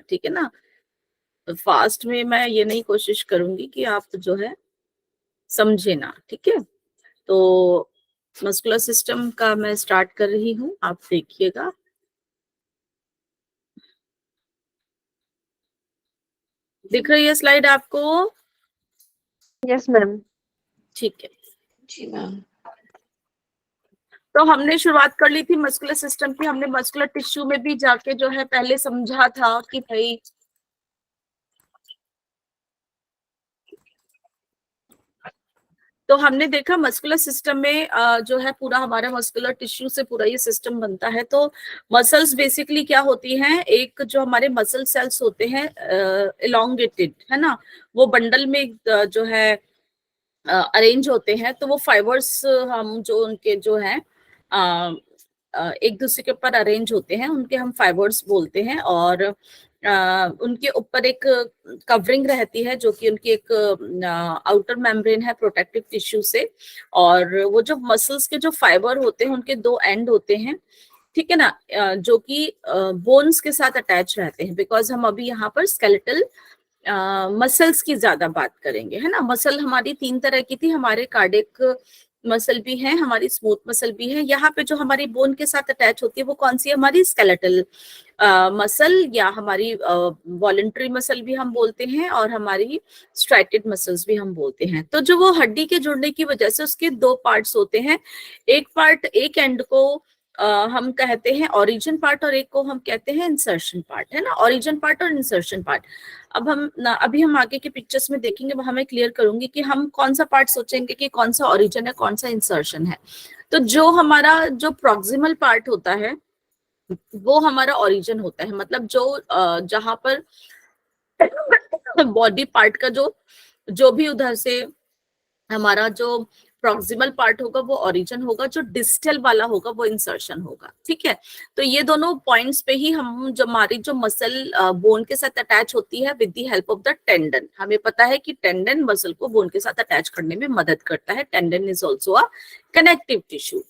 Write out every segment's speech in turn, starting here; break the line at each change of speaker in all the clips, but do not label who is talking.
ठीक है ना। फास्ट में मैं ये नहीं कोशिश करूंगी कि आप जो है समझे ना, ठीक है। तो मस्कुलर सिस्टम का मैं स्टार्ट कर रही हूँ, आप देखिएगा। दिख रही है स्लाइड आपको?
Yes ma'am.
ठीक है।
जी मैम।
तो हमने शुरुआत कर ली थी मस्कुलर सिस्टम की। हमने मस्कुलर टिश्यू में भी जाके जो है पहले समझा था कि भाई तो हमने देखा मस्कुलर सिस्टम में जो है पूरा हमारा मस्कुलर टिश्यू से पूरा ये सिस्टम बनता है। तो मसल्स बेसिकली क्या होती हैं, एक जो हमारे मसल सेल्स होते हैं एलोंगेटेड, है ना, वो बंडल में जो है अरेंज होते हैं। तो वो फाइबर्स हम जो उनके जो है एक दूसरे के ऊपर अरेंज होते हैं, उनके हम फाइबर्स बोलते हैं। और उनके ऊपर एक कवरिंग रहती है जो कि उनकी एक आउटर मेम्ब्रेन है प्रोटेक्टिव टिश्यू से। और वो जो मसल्स के जो फाइबर होते हैं उनके दो एंड होते हैं, ठीक है ना, जो कि बोन्स के साथ अटैच रहते हैं। बिकॉज हम अभी यहाँ पर स्केलेटल मसल्स की ज्यादा बात करेंगे, है ना। मसल हमारी तीन तरह की थी, हमारे कार्डियक मसल भी है, हमारी स्मूथ मसल भी है। यहाँ पे जो हमारी बोन के साथ अटैच होती है वो कौन सी है, हमारी स्केलेटल मसल, या हमारी वॉलेंट्री मसल भी हम बोलते हैं, और हमारी स्ट्राइटेड मसल्स भी हम बोलते हैं। तो जो वो हड्डी के जुड़ने की वजह से उसके दो पार्ट्स होते हैं। एक पार्ट, एक एंड को हम कहते हैं ओरिजिन पार्ट, और एक को हम कहते हैं इंसर्शन पार्ट, है ना। ओरिजिन पार्ट और इंसर्शन पार्ट। अब अभी हम आगे के पिक्चर्स में देखेंगे, वहां मैं क्लियर करूंगी कि हम कौन सा पार्ट सोचेंगे कि कौन सा ओरिजिन है, कौन सा इंसर्शन है। तो जो हमारा जो प्रोक्सिमल पार्ट होता है वो हमारा ओरिजिन होता है। मतलब जो जहां पर बॉडी पार्ट का जो जो भी उधर से हमारा जो प्रॉक्सिमल पार्ट होगा वो ओरिजिन होगा, जो डिस्टल वाला होगा वो इंसर्शन होगा, ठीक है। तो ये दोनों पॉइंट्स पे ही हम जो हमारी जो मसल बोन के साथ अटैच होती है with the help of the tendon. हमें पता है कि टेंडन मसल को बोन के साथ अटैच करने में मदद करता है। Tendon is also a connective tissue,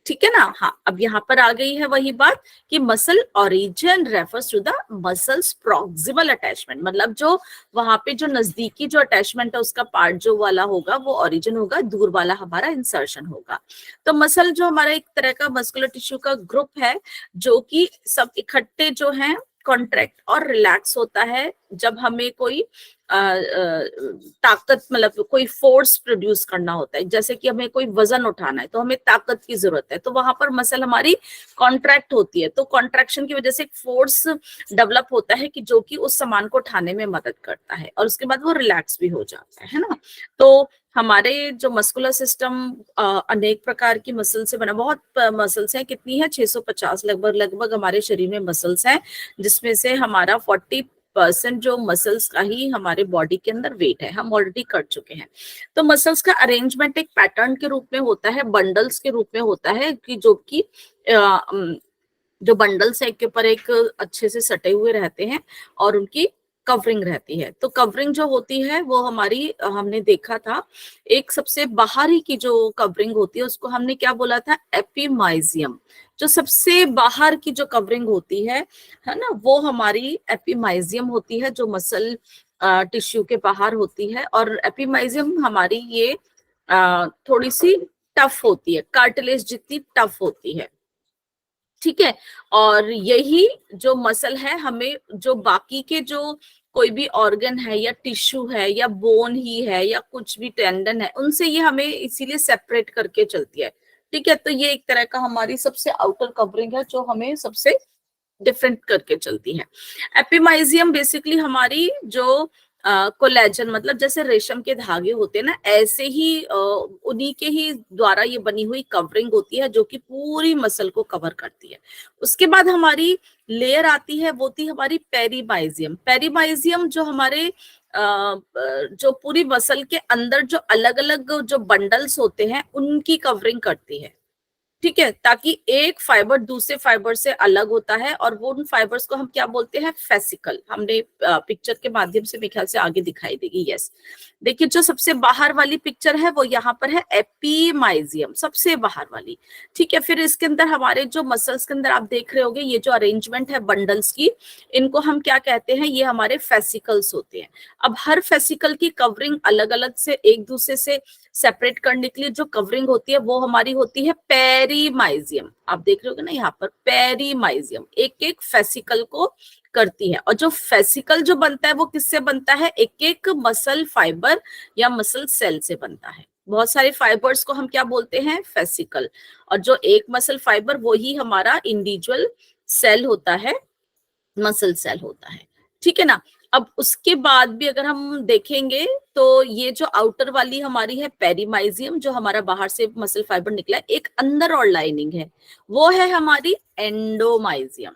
ठीक है ना। हाँ, अब यहाँ पर आ गई है वही बात कि muscle origin refers to the muscles proximal attachment. मतलब जो वहां पे जो नजदीकी जो अटैचमेंट है उसका पार्ट जो वाला होगा वो ओरिजिन होगा, दूर वाला हमारा इंसर्शन होगा। तो मसल जो हमारा एक तरह का मस्कुलर टिश्यू का ग्रुप है जो कि सब इकट्ठे जो है कॉन्ट्रैक्ट और रिलैक्स होता है जब हमें कोई ताकत, मतलब कोई फोर्स प्रोड्यूस करना होता है। जैसे कि हमें कोई वजन उठाना है तो हमें ताकत की जरूरत है, तो वहां पर मसल हमारी कॉन्ट्रैक्ट होती है। तो कॉन्ट्रैक्शन की वजह से एक फोर्स डेवलप होता है कि जो कि उस सामान को उठाने में मदद करता है, और उसके बाद वो रिलैक्स भी हो जाता है ना। तो हमारे जो मस्कुलर सिस्टम अनेक प्रकार की मसल से बना, बहुत मसल्स हैं। कितनी है, 650 लगभग लगभग हमारे शरीर में मसल्स हैं, जिसमें से हमारा 40% जो मसल्स का ही हमारे बॉडी के अंदर वेट है, हम ऑलरेडी कर चुके हैं। तो मसल्स का अरेंजमेंट एक पैटर्न के रूप में होता है, बंडल्स के रूप में होता है, कि जो कि जो बंडल्स है एक के ऊपर एक अच्छे से सटे हुए रहते हैं और उनकी कवरिंग रहती है। तो कवरिंग जो होती है वो हमारी, हमने देखा था एक सबसे बाहरी की जो कवरिंग होती है उसको हमने क्या बोला था, एपिमाइजियम। जो सबसे बाहर की जो कवरिंग होती है ना, वो हमारी एपिमाइजियम होती है, जो मसल टिश्यू के बाहर होती है। और एपिमाइजियम हमारी ये थोड़ी सी टफ होती है, कार्टिलेज जितनी टफ होती है, ठीक है। और यही जो मसल है हमें जो बाकी के जो कोई भी ऑर्गन है या टिश्यू है या बोन ही है या कुछ भी टेंडन है, उनसे ये हमें इसीलिए सेपरेट करके चलती है, ठीक है। तो ये एक तरह का हमारी सबसे आउटर कवरिंग है जो हमें सबसे डिफरेंट करके चलती है। एपिमाइजियम बेसिकली हमारी जो कोलेजन, मतलब जैसे रेशम के धागे होते हैं ना, ऐसे ही उन्हीं के ही द्वारा ये बनी हुई कवरिंग होती है जो कि पूरी मसल को कवर करती है। उसके बाद हमारी लेयर आती है, वो थी हमारी पेरीमाइजियम। पेरीमाइजियम जो हमारे जो पूरी मसल के अंदर जो अलग अलग जो बंडल्स होते हैं उनकी कवरिंग करती है, ठीक है, ताकि एक फाइबर दूसरे फाइबर से अलग होता है। और वो उन फाइबर्स को हम क्या बोलते हैं, फेसिकल। हमने पिक्चर के माध्यम से मेरे ख्याल से आगे दिखाई देगी, यस। देखिए जो सबसे बाहर वाली पिक्चर है वो यहाँ पर है एपीमाइजियम, सबसे बाहर वाली। ठीक है, फिर इसके अंदर हमारे जो मसल्स के अंदर आप देख रहे होंगे ये जो अरेंजमेंट है बंडल्स की, इनको हम क्या कहते हैं, ये हमारे फेसिकल्स होते हैं। अब हर फेसिकल की कवरिंग अलग अलग से एक दूसरे से सेपरेट करने के लिए जो कवरिंग होती है वो हमारी होती है पेरीमाइजियम। आप देख रहे होगे ना यहाँ पर पेरीमाइजियम एक एक फेसिकल को करती है। और जो फेसिकल जो बनता है वो किससे बनता है, एक एक मसल फाइबर या मसल सेल से बनता है। बहुत सारे फाइबर्स को हम क्या बोलते हैं, फेसिकल। और जो एक मसल फाइबर वो ही हमारा इंडिविजुअल सेल होता है, मसल सेल होता है। ठीक है ना। अब उसके बाद भी अगर हम देखेंगे तो ये जो आउटर वाली हमारी है पेरीमाइजियम, जो हमारा बाहर से मसल फाइबर निकला है, एक अंदर और लाइनिंग है, वो है हमारी एंडोमाइजियम।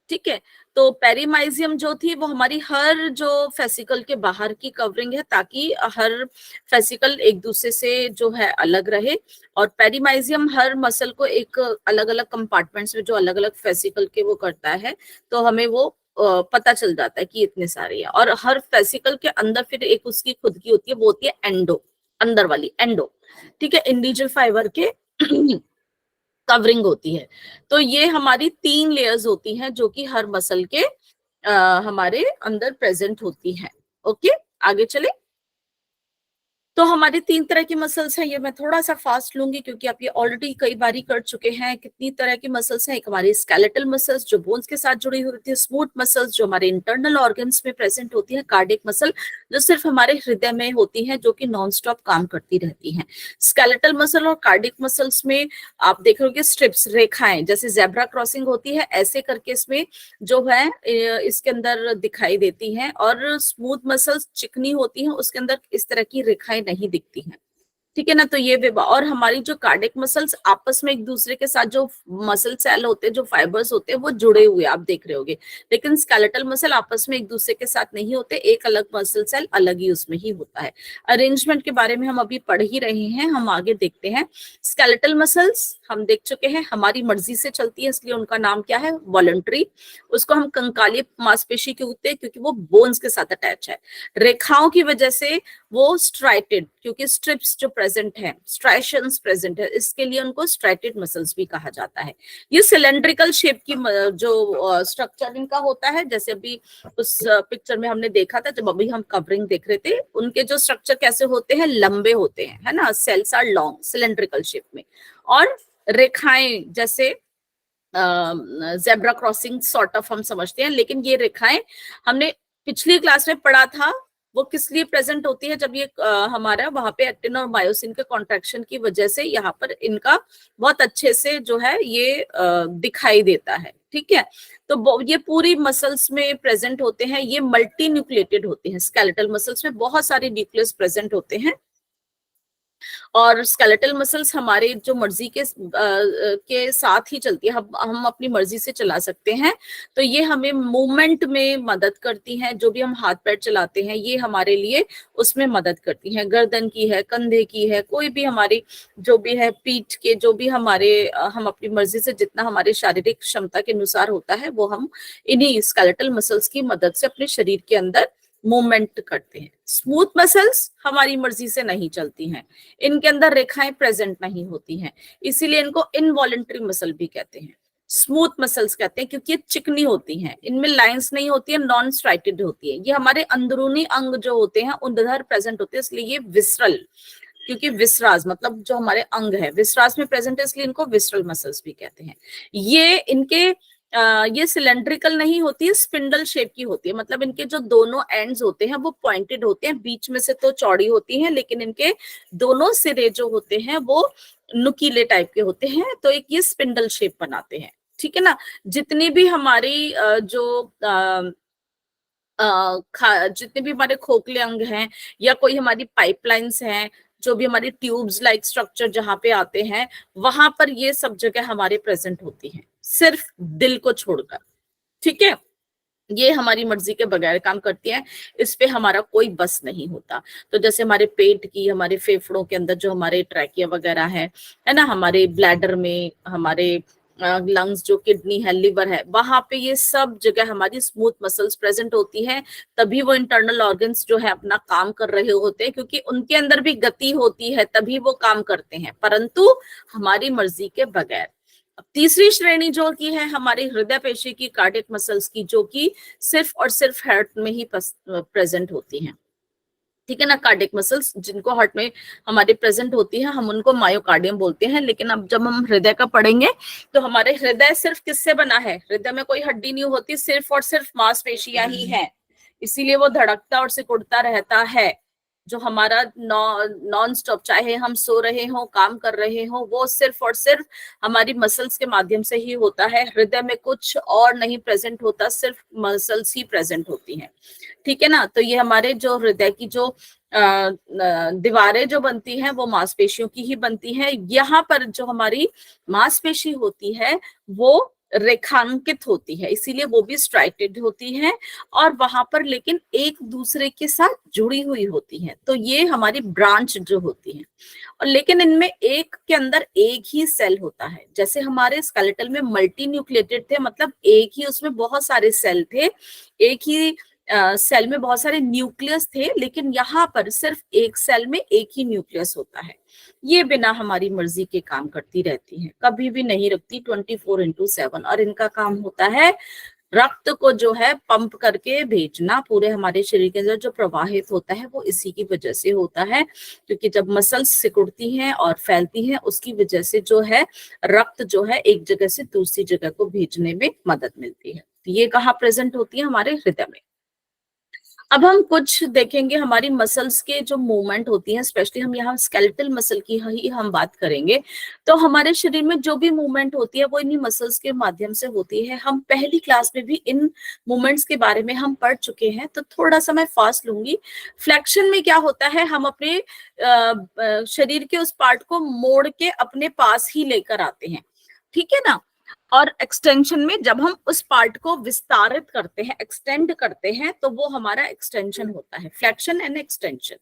ठीक है, तो पेरीमाइजियम जो थी वो हमारी हर जो फेसिकल के बाहर की कवरिंग है, ताकि हर फेसिकल एक दूसरे से जो है अलग रहे। और पेरीमाइजियम हर मसल को एक अलग अलग कंपार्टमेंट्स में जो अलग अलग फेसिकल के वो करता है, तो हमें वो पता चल जाता है कि इतने सारे हैं। और हर फेसिकल के अंदर फिर एक उसकी खुद की होती है, वो होती है एंडो, अंदर वाली एंडो। ठीक है, इंडिविजुअल फाइबर के कवरिंग होती है। तो ये हमारी 3 लेयर्स होती हैं जो कि हर मसल के हमारे अंदर प्रेजेंट होती हैं। ओके, आगे चले। तो हमारी 3 तरह की मसल्स हैं, ये मैं थोड़ा सा फास्ट लूंगी क्योंकि आप ये ऑलरेडी कई बारी कर चुके हैं। कितनी तरह की मसल्स हैं, एक हमारी स्केलेटल मसल्स जो बोन्स के साथ जुड़ी होती है, स्मूथ मसल्स जो हमारे इंटरनल ऑर्गन्स में प्रेजेंट होती है, कार्डियक मसल जो सिर्फ हमारे हृदय में होती है, जो कि नॉन स्टॉप काम करती रहती हैं। स्केलेटल मसल और कार्डियक मसल्स में आप देख रहे हो स्ट्रिप्स, रेखाएं, जैसे जेब्रा क्रॉसिंग होती है ऐसे करके इसमें जो है इसके अंदर दिखाई देती हैं। और स्मूथ मसल्स चिकनी होती हैं, उसके अंदर इस तरह की रेखाएं नहीं दिखती हैं। ठीक है ना। तो ये और हमारी जो कार्डियक मसल्स आपस में एक दूसरे के साथ जो मसल सेल होते हैं, जो फाइबर्स होते हैं, वो जुड़े हुए आप देख रहे होगे। लेकिन स्केलेटल मसल आपस में एक दूसरे के साथ नहीं होते, एक अलग मसल सेल अलग ही उसमें ही होता है। अरेंजमेंट के बारे में हम अभी पढ़ ही रहे हैं, हम आगे देखते हैं। स्केलेटल मसल्स हम देख चुके हैं, हमारी मर्जी से चलती है, इसलिए उनका नाम क्या है, वॉलंटरी। उसको हम कंकाली मांसपेशी क्यों कहते हैं, क्योंकि वो बोन्स के साथ अटैच है। रेखाओं की वजह से वो स्ट्राइटेड, क्योंकि स्ट्रिप्स जो प्रेजेंट है, स्ट्राइशंस प्रेजेंट है, इसके लिए उनको स्ट्राइटेड मसल्स भी कहा जाता है। ये सिलेंड्रिकल शेप की जो स्ट्रक्चर इनका होता है, जैसे अभी उस पिक्चर में हमने देखा था जब अभी हम कवरिंग देख रहे थे, उनके जो स्ट्रक्चर कैसे होते हैं, लंबे होते हैं, है ना, cells are long cylindrical shape में। और रेखाएं जैसे जेब्रा क्रॉसिंग सॉर्ट ऑफ हम समझते हैं, लेकिन ये रेखाएं हमने पिछली क्लास में पढ़ा था, वो किस लिए प्रेजेंट होती है, जब ये हमारा वहां पे एक्टिन और मायोसिन के कॉन्ट्रैक्शन की वजह से यहाँ पर इनका बहुत अच्छे से जो है ये दिखाई देता है। ठीक है, तो ये पूरी मसल्स में प्रेजेंट होते हैं, ये मल्टी न्यूक्लिएटेड होते हैं। स्केलेटल मसल्स में बहुत सारे न्यूक्लियस प्रेजेंट होते हैं। और स्केलेटल मसल्स हमारे जो मर्जी के साथ ही चलती है, हम अपनी मर्जी से चला सकते हैं। तो ये हमें मूवमेंट में मदद करती हैं, जो भी हम हाथ पैर चलाते हैं ये हमारे लिए उसमें मदद करती हैं। गर्दन की है, कंधे की है, कोई भी हमारी जो भी है, पीठ के जो भी हमारे हम अपनी मर्जी से जितना हमारे शारीरिक क्षमता के अनुसार होता है, वो हम इन्हीं स्केलेटल मसल्स की मदद से अपने शरीर के अंदर मूवमेंट करते हैं। स्मूथ मसल्स हमारी मर्जी से नहीं चलती हैं, इनके अंदर रेखाएं प्रेजेंट नहीं होती हैं, इसीलिए इनको इनवॉलेंट्री मसल भी कहते हैं। स्मूथ मसल्स कहते हैं क्योंकि ये चिकनी होती हैं, इनमें लाइंस नहीं होती है, नॉन स्ट्राइटेड होती है। ये हमारे अंदरूनी अंग जो होते हैं उधर प्रेजेंट होते हैं, इसलिए ये विसरल, क्योंकि विसराज मतलब जो हमारे अंग है विसराज में प्रेजेंट है, इसलिए इनको विसरल मसल्स भी कहते हैं। ये सिलेंड्रिकल नहीं होती है, स्पिंडल शेप की होती है, मतलब इनके जो दोनों एंड्स होते हैं वो पॉइंटेड होते हैं, बीच में से तो चौड़ी होती हैं, लेकिन इनके दोनों सिरे जो होते हैं वो नुकीले टाइप के होते हैं, तो एक ये स्पिंडल शेप बनाते हैं। ठीक है ना। जितनी भी हमारी जितने भी हमारे खोखले अंग हैं या कोई हमारी पाइपलाइंस हैं, जो भी हमारी ट्यूब्स लाइक स्ट्रक्चर जहां पे आते हैं, वहां पर ये सब जगह हमारे प्रेजेंट होती हैं, सिर्फ दिल को छोड़कर। ठीक है, ये हमारी मर्जी के बगैर काम करती है, इस पे हमारा कोई बस नहीं होता। तो जैसे हमारे पेट की, हमारे फेफड़ों के अंदर जो हमारे ट्रैकिया वगैरह है ना, हमारे ब्लैडर में, हमारे लंग्स, जो किडनी है, लिवर है, वहां पे ये सब जगह हमारी स्मूथ मसल्स प्रेजेंट होती है। तभी वो इंटरनल ऑर्गन्स जो है अपना काम कर रहे होते हैं, क्योंकि उनके अंदर भी गति होती है, तभी वो काम करते हैं, परंतु हमारी मर्जी के बगैर। अब तीसरी श्रेणी जो की है हमारी हृदय पेशी की, कार्डियक मसल्स की, जो कि सिर्फ और सिर्फ हार्ट में ही प्रेजेंट होती हैं। ठीक है ना, कार्डियक मसल्स जिनको हार्ट में हमारे प्रेजेंट होती है, हम उनको मायोकार्डियम बोलते हैं। लेकिन अब जब हम हृदय का पढ़ेंगे तो हमारे हृदय सिर्फ किससे बना है? हृदय में कोई हड्डी नहीं होती, सिर्फ और सिर्फ मांसपेशियां ही हैं, इसीलिए वो धड़कता और सिकुड़ता रहता है। जो हमारा नॉन स्टॉप, चाहे हम सो रहे हो, काम कर रहे हो, वो सिर्फ और सिर्फ हमारी मसल्स के माध्यम से ही होता है। हृदय में कुछ और नहीं प्रेजेंट होता, सिर्फ मसल्स ही प्रेजेंट होती हैं। ठीक है ना, तो ये हमारे जो हृदय की जो दीवारें जो बनती हैं वो मांसपेशियों की ही बनती हैं। यहाँ पर जो हमारी मांसपेशी होती है वो रेखांकित होती है, इसीलिए वो भी स्ट्राइटेड होती है, और वहां पर लेकिन एक दूसरे के साथ जुड़ी हुई होती है। तो ये हमारी ब्रांच जो होती है, और लेकिन इनमें एक के अंदर एक ही सेल होता है। जैसे हमारे स्केलेटल में मल्टी न्यूक्लिएटेड थे, मतलब एक ही उसमें बहुत सारे सेल थे, एक ही सेल में बहुत सारे न्यूक्लियस थे, लेकिन यहाँ पर सिर्फ एक सेल में एक ही न्यूक्लियस होता है। ये बिना हमारी मर्जी के काम करती रहती है, कभी भी नहीं रुकती 24/7। और इनका काम होता है रक्त को जो है पंप करके भेजना पूरे हमारे शरीर के अंदर। जो प्रवाहित होता है वो इसी की वजह से होता है, क्योंकि जब मसल्स सिकुड़ती हैं और फैलती हैं, उसकी वजह से जो है रक्त जो है एक जगह से दूसरी जगह को भेजने में मदद मिलती है। तो ये कहाँ प्रेजेंट होती है? हमारे हृदय में। अब हम कुछ देखेंगे हमारी मसल्स के जो मूवमेंट होती हैं, स्पेशली हम यहाँ स्केलेटल मसल की ही हम बात करेंगे। तो हमारे शरीर में जो भी मूवमेंट होती है वो इन्हीं मसल्स के माध्यम से होती है। हम पहली क्लास में भी इन मूवमेंट्स के बारे में हम पढ़ चुके हैं, तो थोड़ा सा मैं फास्ट लूंगी। फ्लेक्शन में क्या होता है? हम अपने शरीर के उस पार्ट को मोड़ के अपने पास ही लेकर आते हैं, ठीक है ना। और एक्सटेंशन में जब हम उस पार्ट को विस्तारित करते हैं, एक्सटेंड करते हैं, तो वो हमारा एक्सटेंशन होता है, फ्लेक्शन एंड एक्सटेंशन।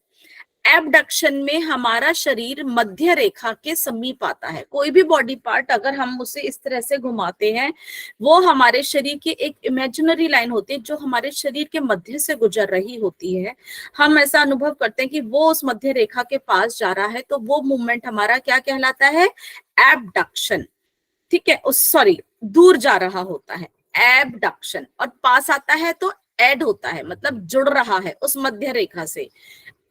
एबडक्शन में हमारा शरीर मध्य रेखा के समीप आता है। कोई भी बॉडी पार्ट अगर हम उसे इस तरह से घुमाते हैं, वो हमारे शरीर की एक इमेजिनरी लाइन होती है जो हमारे शरीर के मध्य से गुजर रही होती है। हम ऐसा अनुभव करते हैं कि वो उस मध्य रेखा के पास जा रहा है, तो वो मूवमेंट हमारा क्या कहलाता है? एबडक्शन। ठीक है, उस सॉरी दूर जा रहा होता है एबडक्शन, और पास आता है तो एड होता है, मतलब जुड़ रहा है उस मध्य रेखा से।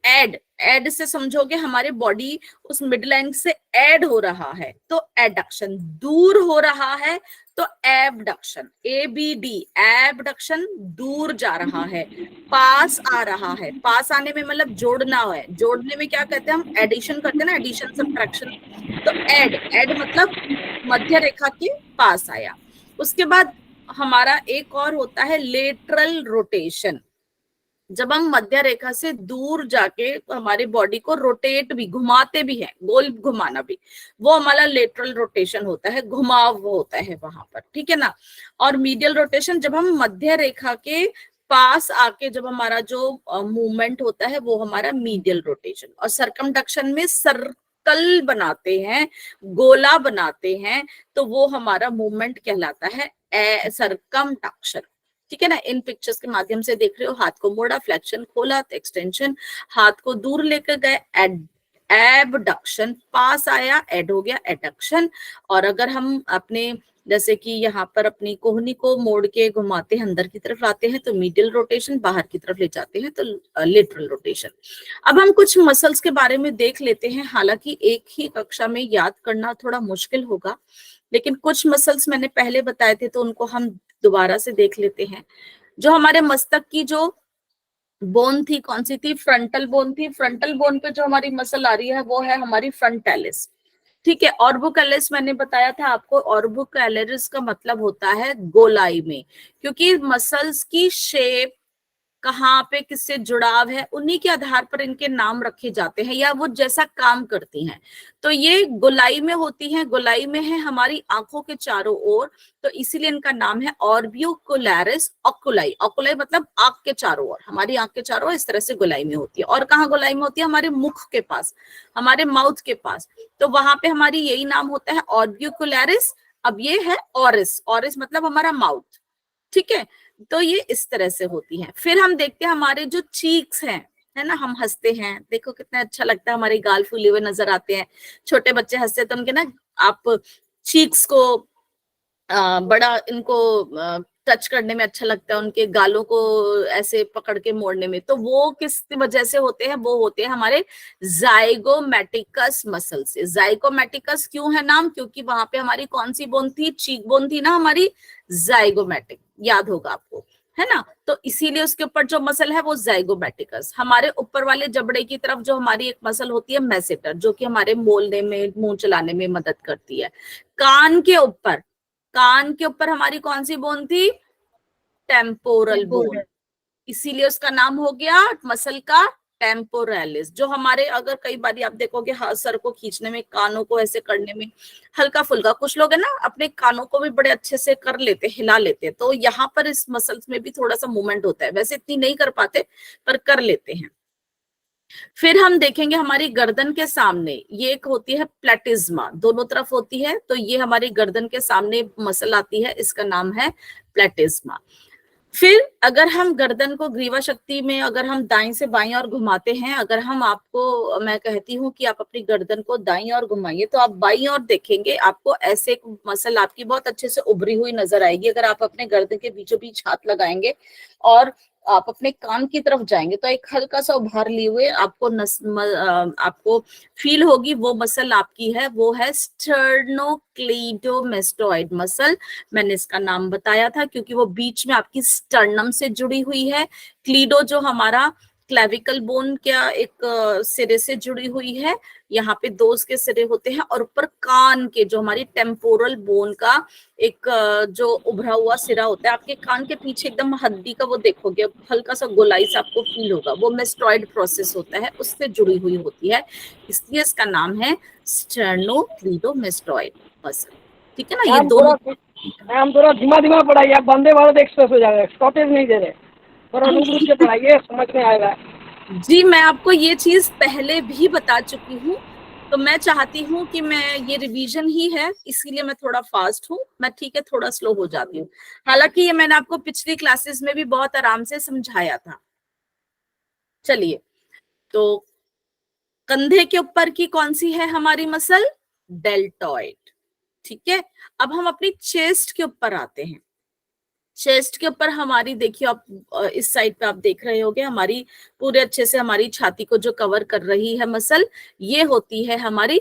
एड एड से समझोगे हमारे बॉडी उस मिड लाइन से एड हो रहा है तो एडक्शन। दूर हो रहा है तो एबडक्शन, ABD एबडक्शन, दूर जा रहा है। पास आ रहा है, पास आने में मतलब जोड़ना है, जोड़ने में क्या कहते हैं हम? एडिशन करते हैं ना, एडिशन सब्ट्रैक्शन। तो एड एड मतलब मध्य रेखा के पास आया। उसके बाद हमारा एक और होता है लेटरल रोटेशन। जब हम मध्य रेखा से दूर जाके हमारी बॉडी को रोटेट भी, घुमाते भी हैं, गोल घुमाना भी, वो हमारा लेटरल रोटेशन होता है, घुमाव होता है वहां पर, ठीक है ना। और मीडियल रोटेशन, जब हम मध्य रेखा के पास आके जब हमारा जो मूवमेंट होता है वो हमारा मीडियल रोटेशन। और सर्कमडक्शन में सर्कल बनाते हैं, गोला बनाते हैं, तो वो हमारा मूवमेंट कहलाता है सर्कमडक्शन। ठीक है ना। इन पिक्चर्स के माध्यम से देख रहे हो, हाथ को मोड़ा, फ्लेक्शन खोला, एक्सटेंशन, हाथ को दूर लेकर गए, एबडक्शन, पास आया, एड हो गया, एडक्शन। और अगर हम अपने जैसे कि यहाँ पर अपनी कोहनी को मोड़ के घुमाते हैं, अंदर की तरफ लाते हैं तो मीडियल रोटेशन, बाहर की तरफ ले जाते हैं तो लेटरल रोटेशन। अब हम कुछ मसल्स के बारे में देख लेते हैं, हालांकि एक ही कक्षा में याद करना थोड़ा मुश्किल होगा, लेकिन कुछ मसल्स मैंने पहले बताए थे तो उनको हम दोबारा से देख लेते हैं। जो हमारे मस्तक की जो बोन थी, कौन सी थी? फ्रंटल बोन थी। फ्रंटल बोन पे जो हमारी मसल आ रही है वो है हमारी फ्रंटालिस। ठीक है। ऑर्बिकुलरिस मैंने बताया था आपको, ऑर्बिकुलरिस का मतलब होता है गोलाई में, क्योंकि मसल्स की शेप कहाँ पे किससे जुड़ाव है उन्हीं के आधार पर इनके नाम रखे जाते हैं या वो जैसा काम करती हैं। तो ये गोलाई में होती है, गोलाई में है हमारी आंखों के चारों ओर, तो इसीलिए इनका नाम है ऑर्बिकुलरिस ऑकुलाई। ऑकुलाई मतलब आंख के चारों ओर, हमारी आंख के चारों ओर इस तरह से गोलाई में होती है। और कहाँ गोलाई में होती है? हमारे मुख के पास, हमारे माउथ के पास, तो वहां पे हमारी यही नाम होता है ऑर्बिकुलरिस अब ये है ऑरिस, ऑरिस मतलब हमारा माउथ, ठीक है। तो ये इस तरह से होती है। फिर हम देखते हैं हमारे जो चीक्स हैं, है ना, हम हंसते हैं, देखो कितना अच्छा लगता है, हमारे गाल फूले हुए नजर आते हैं। छोटे बच्चे हंसते हैं तो उनके ना आप चीक्स को बड़ा इनको टच करने में अच्छा लगता है, उनके गालों को ऐसे पकड़ के मोड़ने में। तो वो किस वजह से होते हैं? वो होते हैं हमारे जाइगोमेटिकस मसल से। जाइगोमेटिकस क्यों है नाम? क्योंकि वहां पे हमारी कौन सी बोन थी? चीक बोन थी ना हमारी, जाइगोमेटिक, याद होगा आपको, है ना। तो इसीलिए उसके ऊपर जो मसल है वो जाइगोमेटिकस। हमारे ऊपर वाले जबड़े की तरफ जो हमारी एक मसल होती है मैसेटर, जो कि हमारे बोलने में, मुंह चलाने में मदद करती है। कान के ऊपर, कान के ऊपर हमारी कौन सी बोन थी? टेम्पोरल बोन, इसीलिए उसका नाम हो गया मसल का टेम्पोरैलिस। जो हमारे, अगर कई बार आप देखोगे सर को खींचने में, कानों को ऐसे करने में हल्का फुल्का, कुछ लोग है ना अपने कानों को भी बड़े अच्छे से कर लेते, हिला लेते, तो यहाँ पर इस मसल्स में भी थोड़ा सा मूवमेंट होता है। वैसे इतनी नहीं कर पाते पर कर लेते हैं। फिर हम देखेंगे हमारी गर्दन के सामने ये एक होती है प्लेटिज्मा, दोनों तरफ होती है। तो ये हमारी गर्दन के सामने मसल आती है, इसका नाम है प्लेटिज्मा। फिर अगर हम गर्दन को ग्रीवा शक्ति में अगर हम दाईं से बाईं और घुमाते हैं, अगर हम आपको, मैं कहती हूँ कि आप अपनी गर्दन को दाईं और घुमाइए, तो आप बाईं और देखेंगे, आपको ऐसे एक मसल आपकी बहुत अच्छे से उभरी हुई नजर आएगी। अगर आप अपने गर्दन के बीचों बीच हाथ लगाएंगे और आप अपने कान की तरफ जाएंगे, तो एक हल्का सा उभार लिए हुए आपको आपको फील होगी। वो मसल आपकी है, वो है स्टर्नोक्लीडोमेस्टोइड मसल। मैंने इसका नाम बताया था क्योंकि वो बीच में आपकी स्टर्नम से जुड़ी हुई है। क्लीडो जो हमारा क्लेविकल बोन क्या एक सिरे से जुड़ी हुई है, यहाँ पे दो उसके सिरे होते हैं, और ऊपर कान के जो हमारी टेम्पोरल बोन का एक जो उभरा हुआ सिरा होता है, आपके कान के पीछे एकदम हड्डी का वो देखोगे हल्का सा गोलाई से आपको फील होगा, वो मेस्टॉइड प्रोसेस होता है, उससे जुड़ी हुई होती है, इसलिए इसका नाम है स्टर्नोक्लीडोमेस्टोइड मसल। ठीक है ना, ये दोनों।
मैम थोड़ा धीमा धीमा पढ़ाइए, आप वंदे भारत एक्सप्रेस हो जाएगा, स्टॉपेज नहीं दे रहे, थोड़ा रुक रुक के पढ़ाइए, समझ में आएगा।
जी, मैं आपको ये चीज पहले भी बता चुकी हूँ, तो मैं चाहती हूँ कि मैं, ये रिवीजन ही है इसीलिए मैं थोड़ा फास्ट हूँ, मैं ठीक है थोड़ा स्लो हो जाती हूँ। हालांकि ये मैंने आपको पिछली क्लासेस में भी बहुत आराम से समझाया था। चलिए, तो कंधे के ऊपर की कौन सी है हमारी मसल? डेल्टॉइड। ठीक है, अब हम अपनी चेस्ट के ऊपर आते हैं। चेस्ट के ऊपर हमारी, देखिए आप इस साइड पे आप देख रहे होगे, हमारी पूरे अच्छे से हमारी छाती को जो कवर कर रही है मसल, ये होती है हमारी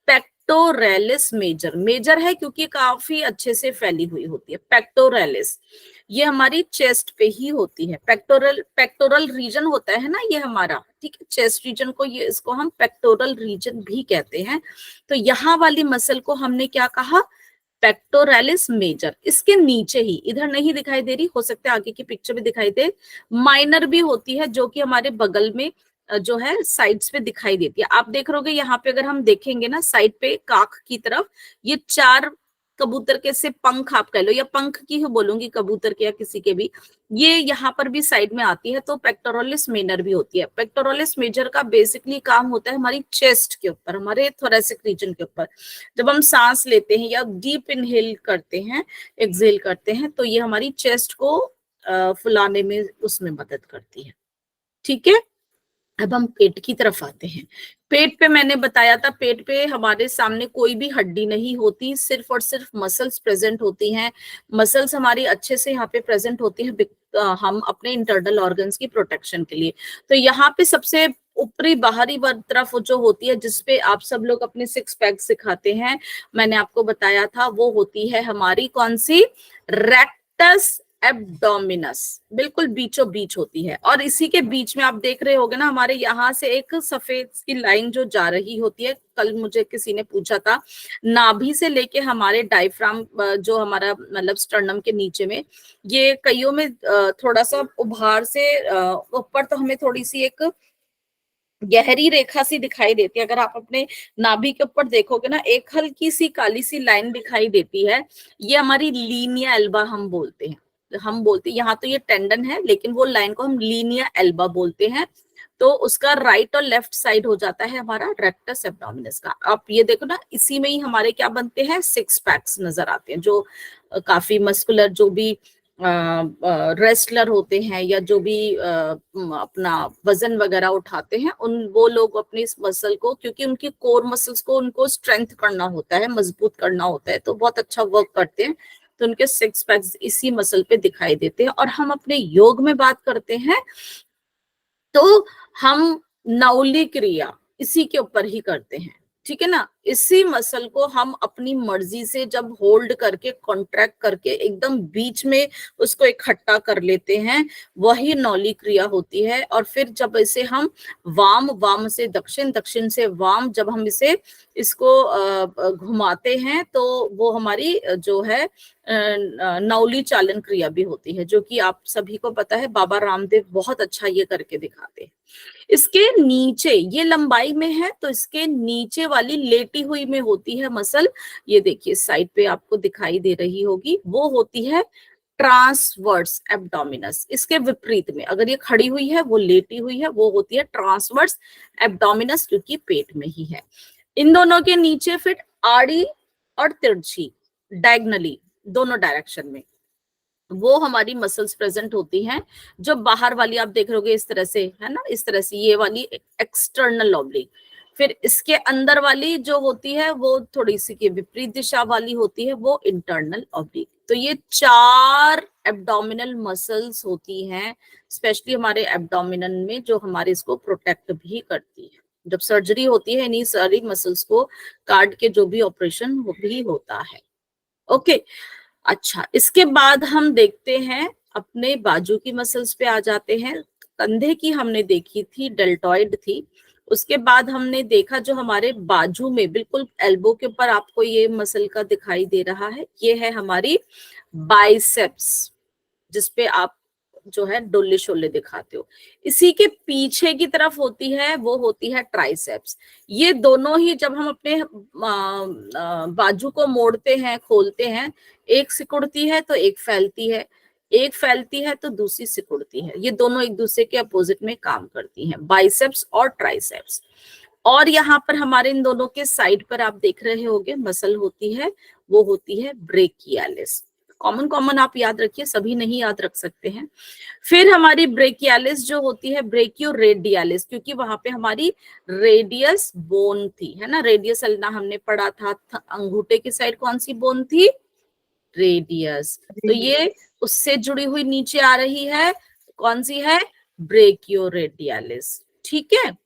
पेक्टोरेलिस मेजर। मेजर है क्योंकि काफी अच्छे से फैली हुई होती है। पेक्टोरेलिस ये हमारी चेस्ट पे ही होती है। पेक्टोरल रीजन होता है ना ये हमारा, ठीक है, चेस्ट रीजन को, ये इसको हम पेक्टोरल रीजन भी कहते हैं। तो यहाँ वाली मसल को हमने क्या कहा? Pectoralis major. इसके नीचे ही, इधर नहीं दिखाई दे रही, हो सकता है आगे की पिक्चर में दिखाई दे, माइनर भी होती है जो कि हमारे बगल में जो है साइड्स पे दिखाई देती है। आप देख रहोगे यहाँ पे, अगर हम देखेंगे ना साइड पे काख की तरफ, ये चार कबूतर के से पंख आप कह लो, या पंख की ही बोलूंगी, कबूतर के या किसी के भी, ये यहाँ पर भी साइड में आती है, तो पेक्टोरलिस मेजर भी होती है। पेक्टोरलिस मेजर का बेसिकली काम होता है हमारी चेस्ट के ऊपर, हमारे थोरेसिक रीजन के ऊपर। जब हम सांस लेते हैं या डीप इनहेल करते हैं, एक्सहेल करते हैं, तो ये हमारी चेस्ट को फुलाने में उसमें मदद करती है। ठीक है, अब हम पेट की तरफ आते हैं। पेट पे मैंने बताया था, पेट पे हमारे सामने कोई भी हड्डी नहीं होती, सिर्फ और सिर्फ मसल्स प्रेजेंट होती हैं। मसल्स हमारी अच्छे से यहाँ पे प्रेजेंट होती हैं हम अपने इंटरनल ऑर्गन्स की प्रोटेक्शन के लिए। तो यहाँ पे सबसे ऊपरी बाहरी तरफ जो होती है, जिसपे आप सब लोग अपने सिक्स पैक सिखाते हैं, मैंने आपको बताया था, वो होती है हमारी कौन सी? रेक्टस एब्डोमिनस, बिल्कुल बीचों बीच होती है। और इसी के बीच में आप देख रहे होगे ना, हमारे यहाँ से एक सफेद की लाइन जो जा रही होती है। कल मुझे किसी ने पूछा था, नाभि से लेके हमारे डायफ्राम, जो हमारा मतलब स्टर्नम के नीचे में, ये कईयों में थोड़ा सा उभार से ऊपर, तो हमें थोड़ी सी एक गहरी रेखा सी दिखाई देती है। अगर आप अपने नाभि के ऊपर देखोगे ना, एक हल्की सी काली सी लाइन दिखाई देती है, ये हमारी लीनिया एल्बा हम बोलते हैं। हम बोलते हैं, यहाँ तो ये टेंडन है लेकिन वो लाइन को हम लीनिया एल्बा बोलते हैं। तो उसका राइट और लेफ्ट साइड हो जाता है हमारा रेक्टस एब्डोमिनस का। आप ये देखो ना, इसी में ही हमारे क्या बनते हैं, 6 पैक्स नजर आते हैं। जो काफी मस्कुलर, जो भी रेस्लर होते हैं या जो भी अपना वजन वगैरह उठाते हैं, वो लोग अपनी इस मसल को, क्योंकि उनकी कोर मसल्स को उनको स्ट्रेंथ करना होता है, मजबूत करना होता है, तो बहुत अच्छा वर्क करते हैं। तो उनके 6 पैक्स इसी मसल पे दिखाई देते हैं। और हम अपने योग में बात करते हैं तो हम नौली क्रिया इसी के ऊपर ही करते हैं, ठीक है ना। इसी मसल को हम अपनी मर्जी से जब होल्ड करके कॉन्ट्रैक्ट करके एकदम बीच में उसको इकट्ठा कर लेते हैं, वही नौली क्रिया होती है। और फिर जब इसे हम वाम से दक्षिण, दक्षिण से वाम, जब हम इसको घुमाते हैं तो वो हमारी जो है नौली चालन क्रिया भी होती है, जो कि आप सभी को पता है, बाबा रामदेव बहुत अच्छा ये करके दिखाते हैं। इसके नीचे ये लंबाई में है, तो इसके नीचे वाली लेटी हुई में होती है मसल, ये देखिए साइड पे आपको दिखाई दे रही होगी, वो होती है ट्रांसवर्स एब्डोमिनस। इसके विपरीत में अगर ये खड़ी हुई है, वो लेटी हुई है, वो होती है ट्रांसवर्स एब्डोमिनस, जो कि पेट में ही है। इन दोनों के नीचे फिर आड़ी और तिरछी, डायगनली दोनों डायरेक्शन में, वो हमारी मसल्स प्रेजेंट होती हैं। जो बाहर वाली आप देख रहे इस तरह से, है ना, इस तरह से, ये वाली एक्सटर्नल ऑब्लिक। फिर इसके अंदर वाली जो होती है वो थोड़ी सी के विपरीत दिशा वाली होती है, वो इंटरनल ऑब्लिक। तो ये 4 एब्डोमिनल मसल्स होती हैं, स्पेशली हमारे एब्डोमिनल में, जो हमारे इसको प्रोटेक्ट भी करती है। जब सर्जरी होती है इन्हीं सारी मसल्स को काट के जो भी ऑपरेशन वो भी होता है। ओके, अच्छा, इसके बाद हम देखते हैं अपने बाजू की मसल्स पे आ जाते हैं। कंधे की हमने देखी थी, डेल्टॉइड थी। उसके बाद हमने देखा जो हमारे बाजू में बिल्कुल एल्बो के ऊपर आपको ये मसल का दिखाई दे रहा है, ये है हमारी बाइसेप्स, जिसपे आप जो है डोले शोले दिखाते हो। इसी के पीछे की तरफ होती है, वो होती है ट्राइसेप्स। ये दोनों ही जब हम अपने बाजू को मोड़ते हैं, खोलते हैं, एक सिकुड़ती है तो एक फैलती है, एक फैलती है तो दूसरी सिकुड़ती है। ये दोनों एक दूसरे के अपोजिट में काम करती हैं, बाइसेप्स और ट्राइसेप्स। और यहाँ पर हमारे इन दोनों के साइड पर आप देख रहे होंगे मसल होती है, वो होती है ब्रेकियालिस। कॉमन आप याद रखिए, सभी नहीं याद रख सकते हैं। फिर हमारी ब्रेकियालिस जो होती है ब्रेकियो रेडियालिस, क्योंकि वहां पे हमारी रेडियस बोन थी, है ना। रेडियस अल्ना हमने पढ़ा था, अंगूठे की साइड कौन सी बोन थी, रेडियस। तो ये उससे जुड़ी हुई नीचे आ रही है, कौन सी है, ब्रेकियो रेडियालिस, ठीक है।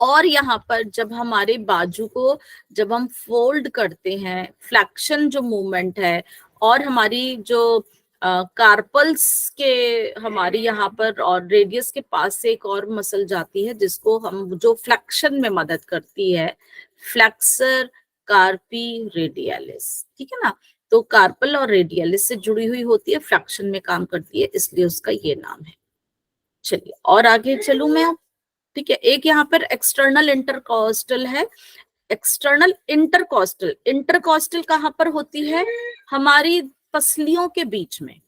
और यहाँ पर जब हमारे बाजू को जब हम फोल्ड करते हैं, फ्लेक्शन जो मूवमेंट है, और हमारी जो कार्पल्स के हमारी यहाँ पर और रेडियस के पास से एक और मसल जाती है, जिसको हम जो फ्लेक्शन में मदद करती है, फ्लेक्सर कार्पी रेडियालिस, ठीक है ना। तो कार्पल और रेडियालिस से जुड़ी हुई होती है, फ्लेक्शन में काम करती है, इसलिए उसका ये नाम है। चलिए और आगे चलूं मैं, ठीक है। एक यहाँ पर एक्सटर्नल इंटरकॉस्टल है। एक्सटर्नल इंटरकॉस्टल, इंटरकॉस्टल कहाँ पर होती है, हमारी पसलियों के बीच में।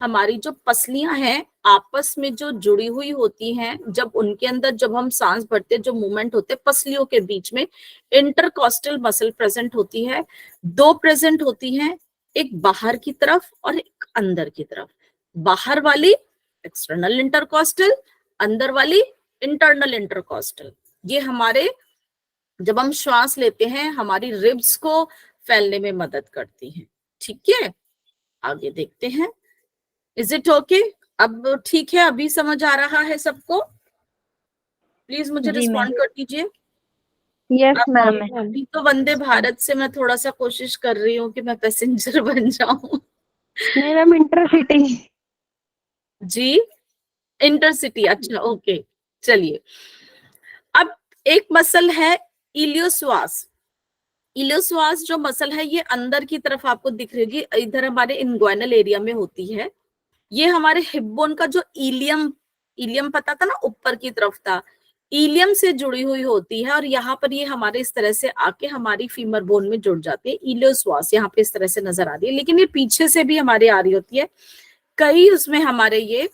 हमारी जो पसलियां हैं आपस में जो जुड़ी हुई होती हैं, जब उनके अंदर जब हम सांस भरते, जो मूवमेंट होते हैं पसलियों के बीच में, इंटरकॉस्टल मसल प्रेजेंट होती है। 2 प्रेजेंट होती हैं, एक बाहर की तरफ और एक अंदर की तरफ। बाहर वाली एक्सटर्नल इंटरकॉस्टल, अंदर वाली इंटरनल इंटरकॉस्टल। ये हमारे जब हम श्वास लेते हैं हमारी रिब्स को फैलने में मदद करती हैं, ठीक है। आगे देखते हैं, इज इट ओके, अब ठीक है, अभी समझ आ रहा है सबको, प्लीज मुझे रिस्पॉन्ड कर दीजिए।
Yes ma'am.
अभी तो वंदे भारत से मैं थोड़ा सा कोशिश कर रही हूँ कि मैं पैसेंजर बन जाऊं।
नहीं मैम, इंटरसिटी।
जी, इंटरसिटी, अच्छा ओके। चलिए, अब एक मसल है इलियोश्वास। इलियोश्वास जो मसल है ये अंदर की तरफ आपको दिख रही है, इधर हमारे इंग्वाइनल एरिया में होती है। ये हमारे हिप बोन का जो इलियम, इलियम पता था ना ऊपर की तरफ था, इलियम से जुड़ी हुई होती है। और यहाँ पर ये हमारे इस तरह से आके हमारी फीमर बोन में जुड़ जाती है। इलियोश्वास यहाँ पे इस तरह से नजर आ रही है, लेकिन ये पीछे से भी हमारे आ रही होती है। कई उसमें हमारे ये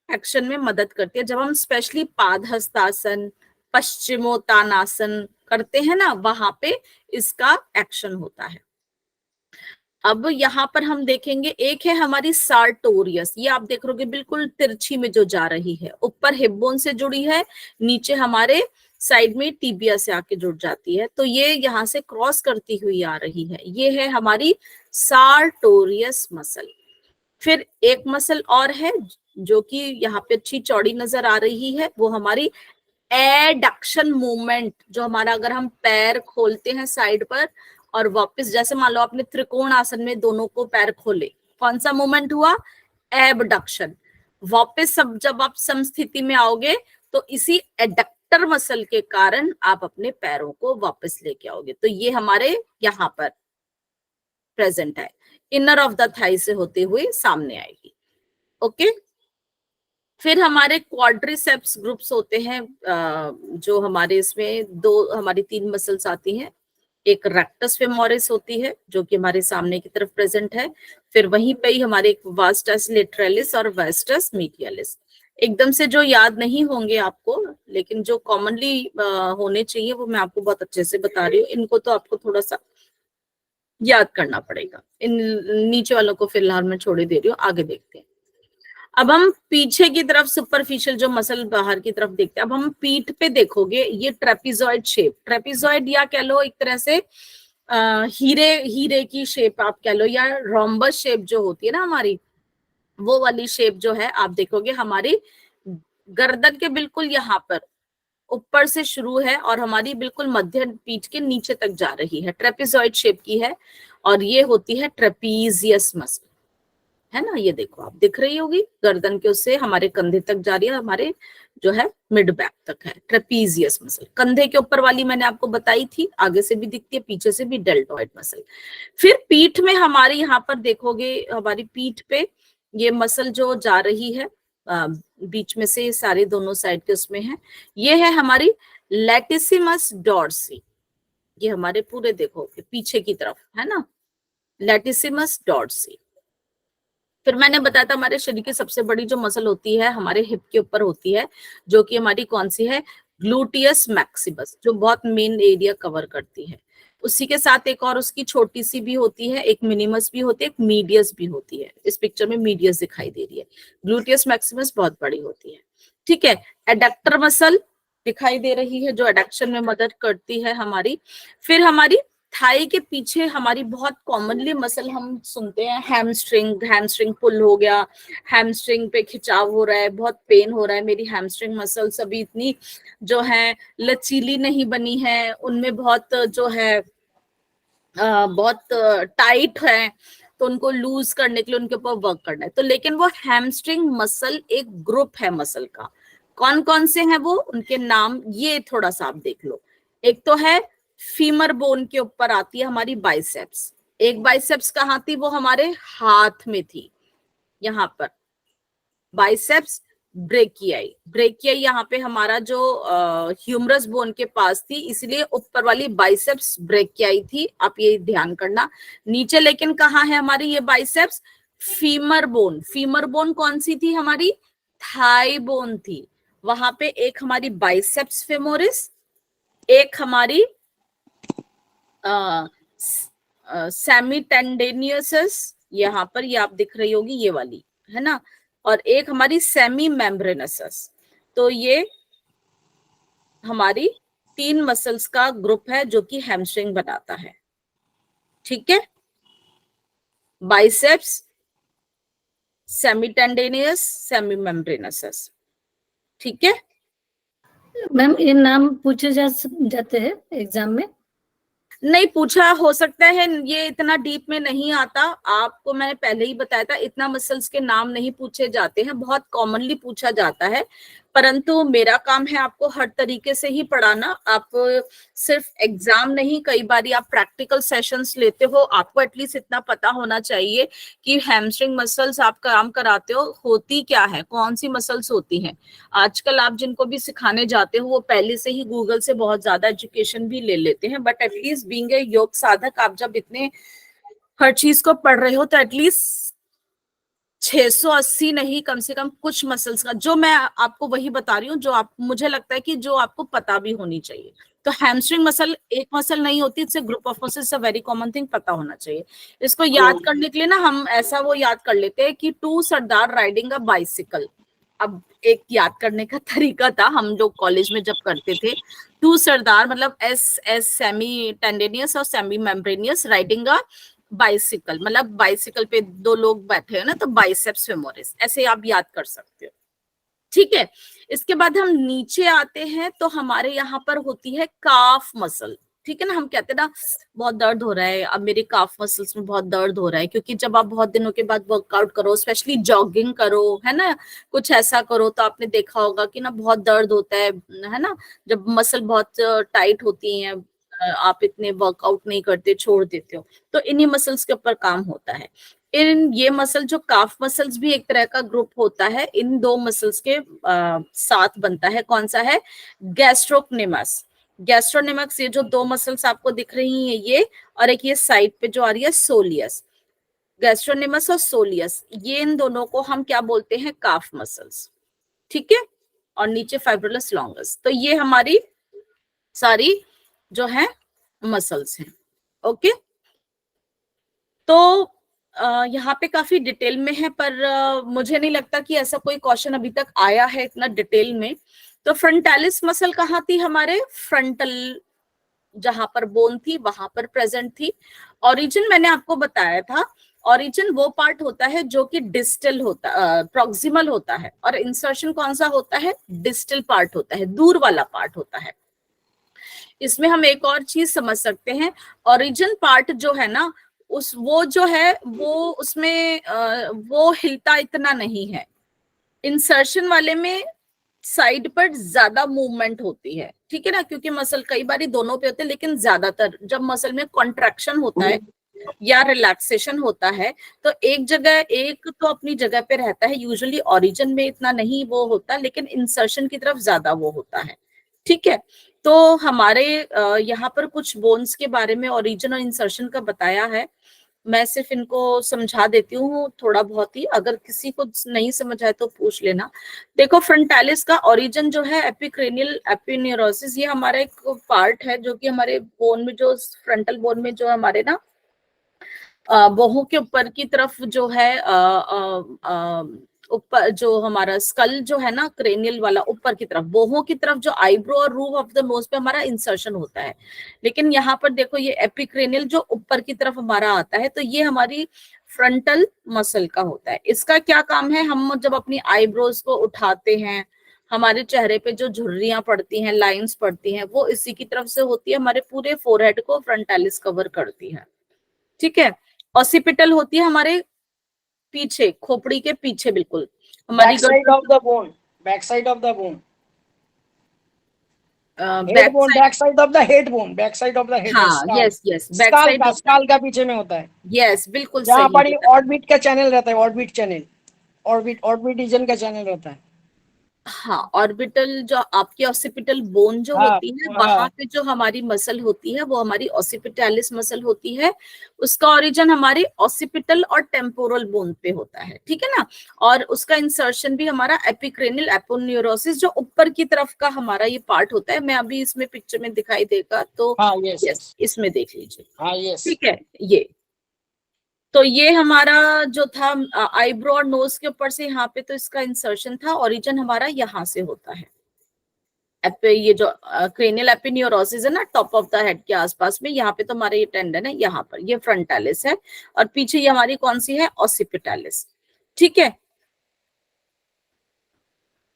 एक्शन में मदद करती है। जब हम स्पेशली पादहस्तासन, पश्चिमोत्तानासन करते हैं ना, वहां पे इसका एक्शन होता है। अब यहाँ पर हम देखेंगे, एक है हमारी सार्टोरियस, ये आप देख रहोगे बिल्कुल तिरछी में जो जा रही है, ऊपर हिप बोन से जुड़ी है, नीचे हमारे साइड में टिबिया से आके जुड़ जाती है, तो ये यहाँ से क्रॉस करती हुई आ रही है, ये है हमारी सार्टोरियस मसल। फिर एक मसल और है जो कि यहाँ पे अच्छी चौड़ी नजर आ रही है, वो हमारी एडक्शन मूवमेंट, जो हमारा अगर हम पैर खोलते हैं साइड पर और वापस, जैसे मान लो आपने त्रिकोण आसन में दोनों को पैर खोले, कौन सा मूवमेंट हुआ? एबडक्शन। वापस सब जब आप समस्थिति में आओगे तो इसी एडक्टर मसल के कारण आप अपने पैरों को वापस लेके आओगे, तो ये हमारे यहाँ पर प्रेजेंट है, इनर ऑफ द थाई से होते हुए सामने आएगी। ओके, फिर हमारे क्वाड्रिसेप्स ग्रुप्स होते हैं, जो हमारे इसमें हमारी 3 मसल्स आती हैं। एक रेक्टस फेमोरिस होती है जो कि हमारे सामने की तरफ प्रेजेंट है, फिर वहीं पे ही हमारे एक वास्टस लेटरलिस और वास्टस मीडियलिस। एकदम से जो याद नहीं होंगे आपको, लेकिन जो कॉमनली होने चाहिए वो मैं आपको बहुत अच्छे से बता रही हूँ, इनको तो आपको थोड़ा सा याद करना पड़ेगा। इन नीचे वालों को फिलहाल मैं छोड़ दे रही हूँ, आगे देखते हैं। अब हम पीछे की तरफ सुपरफिशियल जो मसल बाहर की तरफ देखते हैं, अब हम पीठ पे देखोगे, ये ट्रेपिजॉइड शेप, ट्रेपिजॉइड या कह लो एक तरह से हीरे की शेप आप कह लो, या रोम्बस शेप जो होती है ना हमारी, वो वाली शेप जो है आप देखोगे हमारी गर्दन के बिल्कुल यहाँ पर ऊपर से शुरू है और हमारी बिल्कुल मध्य पीठ के नीचे तक जा रही है, ट्रेपिजॉइड शेप की है, और ये होती है ट्रेपीजियस मसल, है ना। ये देखो आप दिख रही होगी, गर्दन के उससे हमारे कंधे तक जा रही है, हमारे जो है मिड बैक तक है ट्रेपीजियस मसल। कंधे के ऊपर वाली मैंने आपको बताई थी, आगे से भी दिखती है, पीछे से भी डेल्टॉइड मसल। फिर पीठ में हमारे यहाँ पर देखोगे, हमारी पीठ पे ये मसल जो जा रही है बीच में से, सारे दोनों साइड के उसमें है, ये है हमारी लैटिसिमस डॉर्सी। ये हमारे पूरे देखोगे पीछे की तरफ है ना, लैटिसिमस डॉर्सी। फिर मैंने बताया था हमारे शरीर की सबसे बड़ी जो मसल होती है हमारे हिप के ऊपर होती है, जो कि हमारी कौन सी है? ग्लूटियस मैक्सिमस, जो बहुत मेन एरिया कवर करती है। उसी के साथ एक और उसकी छोटी सी भी होती है, एक मिनिमस भी होती है, एक मीडियस भी होती है। इस पिक्चर में मीडियस दिखाई दे रही है, ग्लूटियस मैक्सिमस बहुत बड़ी होती है। ठीक है, एडक्टर मसल दिखाई दे रही है जो एडक्शन में मदद करती है हमारी। फिर हमारी थाई के पीछे हमारी बहुत कॉमनली मसल हम सुनते हैं, हैमस्ट्रिंग, हैमस्ट्रिंग पुल हो गया, हैमस्ट्रिंग पे खिंचाव हो रहा है, बहुत पेन हो रहा है, मेरी हैमस्ट्रिंग मसल्स अभी इतनी जो है लचीली नहीं बनी है, उनमें बहुत जो है बहुत टाइट है, तो उनको लूज करने के लिए उनके ऊपर वर्क करना है। तो लेकिन वो हैमस्ट्रिंग मसल एक ग्रुप है मसल का, कौन कौन से हैं वो, उनके नाम ये थोड़ा सा आप देख लो। एक तो है फीमर बोन के ऊपर आती है हमारी बाइसेप्स, एक बाइसेप्स कहाँ थी? वो हमारे हाथ में थी, यहाँ पर बाइसेप्स ब्रेकियाई। ब्रेकियाई यहाँ पे हमारा जो ह्यूमरस बोन के पास थी, इसलिए ऊपर वाली बाइसेप्स ब्रेकियाई थी, आप ये ध्यान करना। नीचे लेकिन कहाँ है हमारी ये biceps? Femur bone. Femur bone कौन सी थी हमारी? थाई बोन थी। वहां पे एक हमारी बाइसेप्स फेमोरिस, एक हमारी सेमीटेंडेनियस, यहाँ पर ये आप दिख रही होगी ये वाली, है ना, और एक हमारी सेमी मेम्ब्रेनस। तो ये हमारी 3 मसल्स का ग्रुप है जो कि हैमस्ट्रिंग बनाता है। ठीक है, बाइसेप्स, सेमीटेंडेनियस, सेमी मेम्ब्रेनस। ठीक है
मैम, ये नाम पूछे जाते हैं एग्जाम में?
नहीं पूछा हो सकता है, ये इतना डीप में नहीं आता, आपको मैंने पहले ही बताया था, इतना मसल्स के नाम नहीं पूछे जाते हैं, बहुत कॉमनली पूछा जाता है, परंतु मेरा काम है आपको हर तरीके से ही पढ़ाना। आप सिर्फ एग्जाम नहीं, कई बार आप प्रैक्टिकल सेशंस लेते हो, आपको एटलीस्ट इतना पता होना चाहिए कि हैमस्ट्रिंग मसल्स आप काम कराते हो होती क्या है, कौन सी मसल्स होती हैं। आजकल आप जिनको भी सिखाने जाते हो वो पहले से ही गूगल से बहुत ज्यादा एजुकेशन भी ले लेते हैं, बट एटलीस्ट बीइंग ए योग साधक आप जब इतने हर चीज को पढ़ रहे हो तो एटलीस्ट 680 नहीं, कम से कम कुछ मसल्स का, जो मैं आपको वही बता रही हूँ जो आप, मुझे लगता है कि जो आपको पता भी होनी चाहिए। तो हैमस्ट्रिंग मसल एक मसल नहीं होती, it's a group of muscles, a very common thing, पता होना चाहिए। इसको याद करने के लिए ना हम ऐसा वो याद कर लेते हैं कि two Sardar riding a bicycle. अब एक याद करने का तरीका था, हम लोग कॉलेज में जब करते थे, टू सरदार मतलब एस सेमी टेंडेनियस और semi membranosus riding a bicycle, मतलब बाइसिकल पे दो लोग बैठे हैं ना, तो बाइसेप्स फेमोरिस, ऐसे आप याद कर सकते हो। ठीक है, इसके बाद हम नीचे आते हैं तो हमारे यहाँ पर होती है काफ मसल। ठीक है ना, हम कहते हैं ना बहुत दर्द हो रहा है, अब मेरे काफ मसल्स में बहुत दर्द हो रहा है, क्योंकि जब आप बहुत दिनों के बाद वर्कआउट करो, स्पेशली जॉगिंग करो, है ना, कुछ ऐसा करो, तो आपने देखा होगा कि ना बहुत दर्द होता है ना, जब मसल बहुत टाइट होती हैं, आप इतने वर्कआउट नहीं करते, छोड़ देते हो, तो इन्हीं मसल्स के ऊपर काम होता है। इन ये मसल जो काफ मसल्स भी एक तरह का ग्रुप होता है, इन दो मसल्स के साथ बनता है, कौन सा है, गैस्ट्रोक्नेमस। गैस्ट्रोनेमस, ये जो दो मसल्स आपको दिख रही हैं ये, और एक ये साइड पे जो आ रही है सोलियस, गैस्ट्रोनेमस और सोलियस, ये इन दोनों को हम क्या बोलते हैं, काफ मसल्स। ठीक है, और नीचे फाइब्रोलस लॉन्गस। तो ये हमारी सारी जो है मसल्स हैं। ओके, तो यहाँ पे काफी डिटेल में है, पर मुझे नहीं लगता कि ऐसा कोई क्वेश्चन अभी तक आया है इतना डिटेल में। तो फ्रंटालिस मसल कहाँ थी, हमारे फ्रंटल, जहां पर बोन थी वहां पर प्रेजेंट थी। ओरिजिन मैंने आपको बताया था, ओरिजिन वो पार्ट होता है जो कि डिस्टल होता, प्रॉक्सिमल होता है, और इंसर्शन कौन सा होता है, डिस्टल पार्ट होता है, दूर वाला पार्ट होता है। इसमें हम एक और चीज समझ सकते हैं, ओरिजिन पार्ट जो है ना, वो जो है वो उसमें वो हिलता इतना नहीं है। इंसर्शन वाले में साइड पर ज्यादा मूवमेंट होती है, ठीक है ना, क्योंकि मसल कई बार दोनों पे होते हैं, लेकिन ज्यादातर जब मसल में कॉन्ट्रैक्शन होता है या रिलैक्सेशन होता है, तो एक जगह, एक तो अपनी जगह पे रहता है, यूजुअली ओरिजिन में इतना नहीं वो होता, लेकिन इंसर्शन की तरफ ज्यादा वो होता है। ठीक है, तो हमारे यहाँ पर कुछ बोन्स के बारे में ओरिजिन और इंसर्शन का बताया है, मैं सिर्फ इनको समझा देती हूँ थोड़ा बहुत ही, अगर किसी को नहीं समझ आए तो पूछ लेना। देखो, फ्रंटालिस का ओरिजिन जो है एपिक्रेनियल एपिन्यूरोसिस, ये हमारा एक पार्ट है जो कि हमारे बोन में, जो फ्रंटल बोन में जो हमारे ना बाहों के ऊपर की तरफ जो है ऊपर जो हमारा स्कल जो है ना, क्रेनियल वाला ऊपर की तरफ, बाहों की तरफ जो आईब्रो और रूफ ऑफ द नोज पे हमारा इंसर्शन होता है। लेकिन यहाँ पर देखो, ये एपिक्रेनियल जो ऊपर की तरफ हमारा आता है, तो ये हमारी फ्रंटल मसल का होता है। इसका क्या काम है, हम जब अपनी आईब्रोज को उठाते हैं, हमारे चेहरे पे जो झुर्रियां पड़ती हैं, लाइंस पड़ती हैं, वो इसी की तरफ से होती है, हमारे पूरे फोरहेड को फ्रंटालिस कवर करती है। ठीक है, ऑसिपिटल होती है हमारे पीछे, खोपड़ी के पीछे, बिल्कुल हमारी
back side of the bone, back side of the bone, head bone, back side of the head bone, back side of the head,
हाँ, yes yes, back side,
skull का पीछे में होता है।
यस, बिल्कुल
जहाँ
सही
पर ये
है।
ऑर्बिट का चैनल रहता है, ऑर्बिट चैनल, ऑर्बिट रीजन का चैनल रहता है।
हाँ, ऑर्बिटल जो आपकी ऑसिपिटल बोन जो
हाँ,
होती है,
हाँ।
वहां पे जो हमारी मसल होती है वो हमारी ऑसिपिटालिस मसल होती है। उसका ओरिजिन हमारी ऑसिपिटल और टेम्पोरल बोन पे होता है, ठीक है ना, और उसका इंसर्शन भी हमारा एपिक्रेनियल एपोन्यूरोसिस, जो ऊपर की तरफ का हमारा ये पार्ट होता है। मैं अभी इसमें पिक्चर में दिखाई देगा तो
हाँ, यस,
यस, इसमें देख लीजिए।
हाँ, यस।
ठीक है, ये तो ये हमारा जो था आईब्रो और नोज के ऊपर से यहाँ पे, तो इसका इंसर्शन था, ओरिजिन हमारा यहाँ से होता है। ये जो क्रेनियल एपिन्यूरोसिस है ना, टॉप ऑफ द हेड के आसपास में, यहाँ पे तो हमारा ये टेंडन है, यहाँ पर ये फ्रंटालिस है, और पीछे ये हमारी कौन सी है, ऑसिपिटालिस। ठीक है,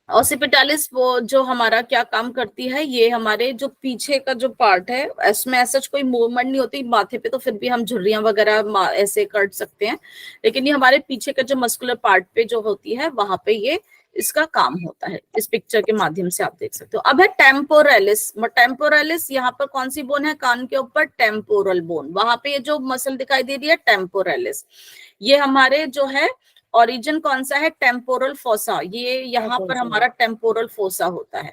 ऑसिपिटालिस वो जो हमारा क्या काम करती है, ये हमारे जो पीछे का जो पार्ट है, इसमें ऐसा कोई मूवमेंट नहीं होती माथे पे, तो फिर भी हम झुर्रियां वगैरह ऐसे कर सकते हैं, लेकिन ये हमारे पीछे का जो मस्कुलर पार्ट पे जो होती है, वहां पे ये इसका काम होता है। इस पिक्चर के माध्यम से आप देख सकते हो। अब है टेम्पोरलिस। टेम्पोरलिस यहाँ पर कौन सी बोन है, कान के ऊपर टेम्पोरल बोन, वहां पे ये जो मसल दिखाई दे रही है टेम्पोरलिस, ये हमारे जो है ओरिजिन कौन सा है, टेम्पोरल फोसा, ये यहाँ पर हमारा टेम्पोरल फोसा होता है।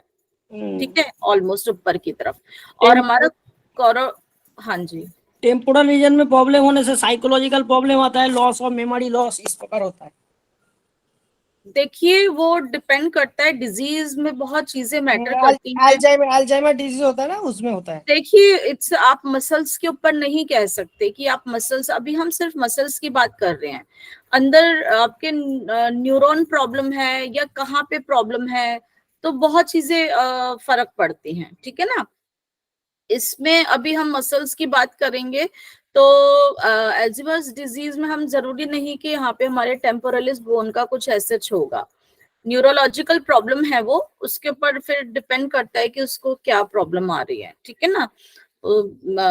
ठीक है, ऑलमोस्ट ऊपर की तरफ, और हमारा हाँ जी,
टेम्पोरल रीजन में प्रॉब्लम होने से साइकोलॉजिकल प्रॉब्लम आता है, लॉस ऑफ मेमोरी लॉस, इस प्रकार होता है।
देखिए वो डिपेंड करता है, डिजीज में बहुत चीजें मैटर करती हैं।
अल्जाइमर डिजीज होता है ना, उसमें होता है।
देखिए इट्स, आप मसल्स के ऊपर नहीं कह सकते कि आप मसल्स, अभी हम सिर्फ मसल्स की बात कर रहे हैं। अंदर आपके न्यूरॉन प्रॉब्लम है या कहाँ पे प्रॉब्लम है, तो बहुत चीजें फर्क पड़ती हैं, ठीक है ना। इसमें अभी हम मसल्स की बात करेंगे तो अल्जाइमर्स डिजीज में हम जरूरी नहीं कि यहाँ पे हमारे टेम्पोरलिस बोन का कुछ ऐसा होगा। न्यूरोलॉजिकल प्रॉब्लम है वो, उसके ऊपर फिर डिपेंड करता है कि उसको क्या प्रॉब्लम आ रही है, ठीक है ना।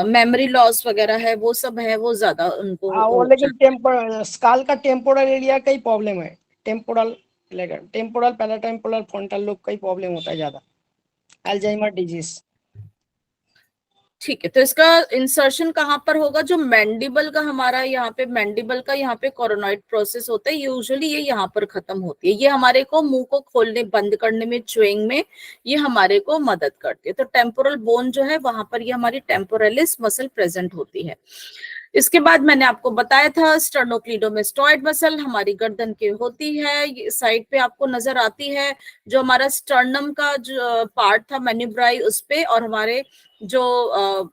मेमोरी लॉस वगैरह है, वो सब है, वो ज्यादा उनको
हाँ, वो लेकिन स्काल का टेम्पोरल एरिया का ही प्रॉब्लम है। टेम्पोरल टेम्पोरल पैराटेम्पोरल फ्रंटल लोब का ही प्रॉब्लम होता है ज्यादा, अल्जाइमर डिजीज।
ठीक है। तो इसका इंसर्शन कहाँ पर होगा, जो मैंडिबल का हमारा यहाँ पे, मैंडिबल का यहाँ पे कोरोनॉइड प्रोसेस होता है, यूजुअली ये यहाँ पर खत्म होती है। ये हमारे को मुंह को खोलने बंद करने में, च्युइंग में ये हमारे को मदद करती है। तो टेम्पोरल बोन जो है वहां पर ये हमारी टेम्पोरलिस मसल प्रेजेंट होती है। इसके बाद मैंने आपको बताया था स्टर्नोक्लीडोमेस्टॉइड मसल हमारी गर्दन की होती है, ये साइड पे आपको नजर आती है। जो हमारा स्टर्नम का जो पार्ट था मेन्यूब्राई उस पे, और हमारे जो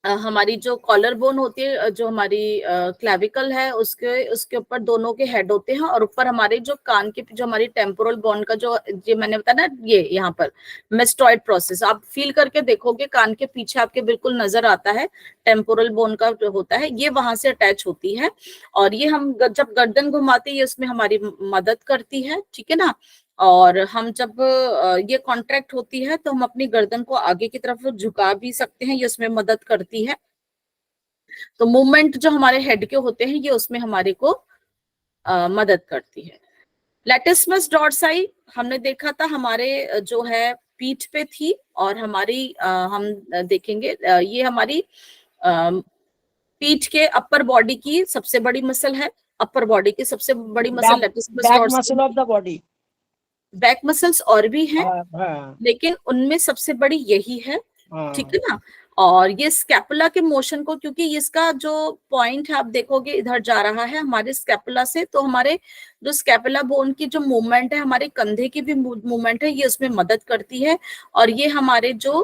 हमारी जो कॉलर बोन होती है, जो हमारी क्लेविकल है, उसके उसके ऊपर दोनों के हेड होते हैं, और ऊपर हमारे जो कान के, जो हमारी टेम्पोरल बोन का जो, ये मैंने बताया ना, ये यहाँ पर मेस्टॉइड प्रोसेस आप फील करके देखोगे, कान के पीछे आपके बिल्कुल नजर आता है, टेम्पोरल बोन का जो होता है ये वहां से अटैच होती है। और ये हम जब गर्दन घुमाते हैं इसमें हमारी मदद करती है, ठीक है ना। और हम जब ये कॉन्ट्रैक्ट होती है तो हम अपनी गर्दन को आगे की तरफ झुका भी सकते हैं, ये उसमें मदद करती है। तो मूवमेंट जो हमारे हेड के होते हैं ये उसमें हमारे को मदद करती है। लैटिस्मस डॉर्साई हमने देखा था हमारे जो है पीठ पे थी, और हमारी हम देखेंगे ये हमारी पीठ के अपर बॉडी की सबसे बड़ी मसल है। अपर बॉडी की सबसे बड़ी muscle latissimus
back
dorsi.
Muscle of the body.
Back muscles और भी हैं,
हाँ
लेकिन उनमें सबसे बड़ी यही है, ठीक
हाँ।
है ना। और ये स्कैपुला के मोशन को, क्योंकि इसका जो पॉइंट है आप देखोगे इधर जा रहा है हमारे स्कैपुला से, तो हमारे जो स्कैपुला बोन की जो मूवमेंट है, हमारे कंधे की भी मूवमेंट है, ये उसमें मदद करती है। और ये हमारे जो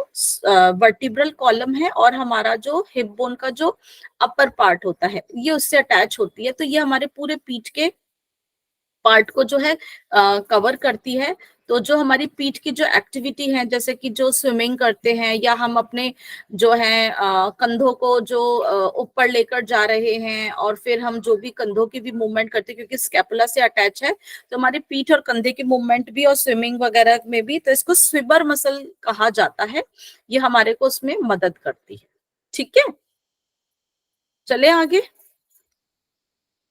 वर्टिब्रल कॉलम है और हमारा जो हिप बोन का जो अपर पार्ट होता है ये उससे अटैच होती है। तो ये हमारे पूरे पीठ के पार्ट को जो है कवर करती है। तो जो हमारी पीठ की जो एक्टिविटी है, जैसे कि जो स्विमिंग करते हैं, या हम अपने जो है कंधों को जो ऊपर लेकर जा रहे हैं, और फिर हम जो भी कंधों की भी मूवमेंट करते हैं, क्योंकि स्कैपुला से अटैच है, तो हमारी पीठ और कंधे की मूवमेंट भी, और स्विमिंग वगैरह में भी, तो इसको स्विबर मसल कहा जाता है। ये हमारे को उसमें मदद करती है, ठीक है। चले आगे।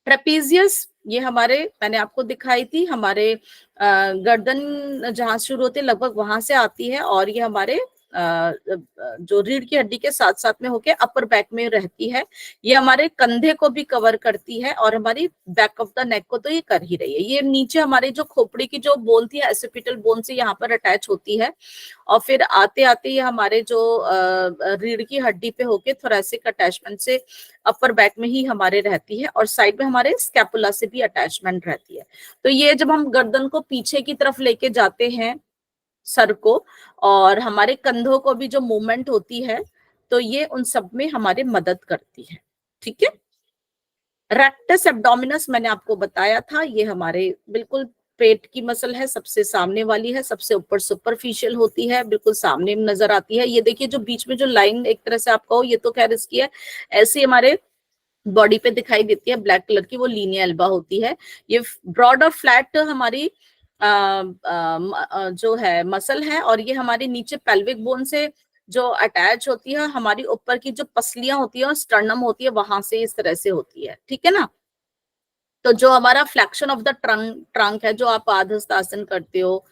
ट्रेपीजियस, ये हमारे, मैंने आपको दिखाई थी, हमारे गर्दन जहां शुरू होती है लगभग वहां से आती है, और ये हमारे जो रीढ़ की हड्डी के साथ साथ में होके अपर बैक में रहती है। ये हमारे कंधे को भी कवर करती है, और हमारी बैक ऑफ द नेक को तो ये कर ही रही है। ये नीचे हमारी जो खोपड़ी की जो बोन थी, एसिपिटल बोन से यहाँ पर अटैच होती है, और फिर आते आते ये हमारे जो रीढ़ की हड्डी पे होके थोरेसिक अटैचमेंट से अपर बैक में ही हमारे रहती है, और साइड में हमारे स्कैपुला से भी अटैचमेंट रहती है। तो ये जब हम गर्दन को पीछे की तरफ लेके जाते हैं, सर को, और हमारे कंधों को भी जो मूवमेंट होती है, तो ये उन सब में हमारे मदद करती है, ठीक है। रेक्टस एब्डोमिनस मैंने आपको बताया था, ये हमारे बिल्कुल पेट की मसल है, सबसे सामने वाली है, सबसे ऊपर सुपरफिशियल होती है, बिल्कुल सामने में नजर आती है। ये देखिए जो बीच में जो लाइन एक तरह से आप कहो, ये तो खैर इसकी है, ऐसे हमारे बॉडी पे दिखाई देती है ब्लैक कलर की, वो लीनिया एल्बा होती है। ये ब्रॉड और फ्लैट हमारी जो है मसल है, और ये हमारी नीचे पेल्विक बोन से जो अटैच होती है, हमारी ऊपर की जो पसलियां होती है और स्टर्नम होती है, वहां से इस तरह से होती है, ठीक है ना। तो जो हमारा फ्लेक्शन ऑफ द ट्रंक है, जो आप आधस्तासन करते हो,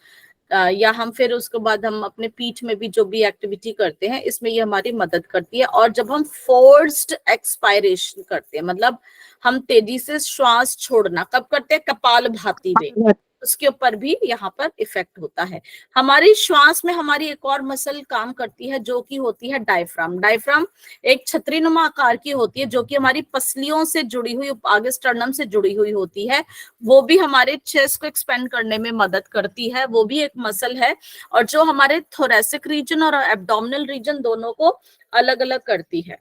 या हम फिर उसके बाद हम अपने पीठ में भी जो भी एक्टिविटी करते हैं, इसमें ये हमारी मदद करती है। और जब हम फोर्स्ड एक्सपायरेशन करते हैं, मतलब हम तेजी से श्वास छोड़ना कब करते हैं, कपाल भाती में, उसके ऊपर भी यहाँ पर इफेक्ट होता है। हमारी श्वास में हमारी एक और मसल काम करती है जो कि होती है डायफ्राम। डायफ्राम एक छतरीनुमा आकार की होती है जो कि हमारी पसलियों से जुड़ी हुई, आगे स्टर्नम से जुड़ी हुई होती है। वो भी हमारे चेस्ट को एक्सपेंड करने में मदद करती है, वो भी एक मसल है। और जो हमारे थोरेसिक रीजन और एब्डोमिनल रीजन दोनों को अलग अलग करती है,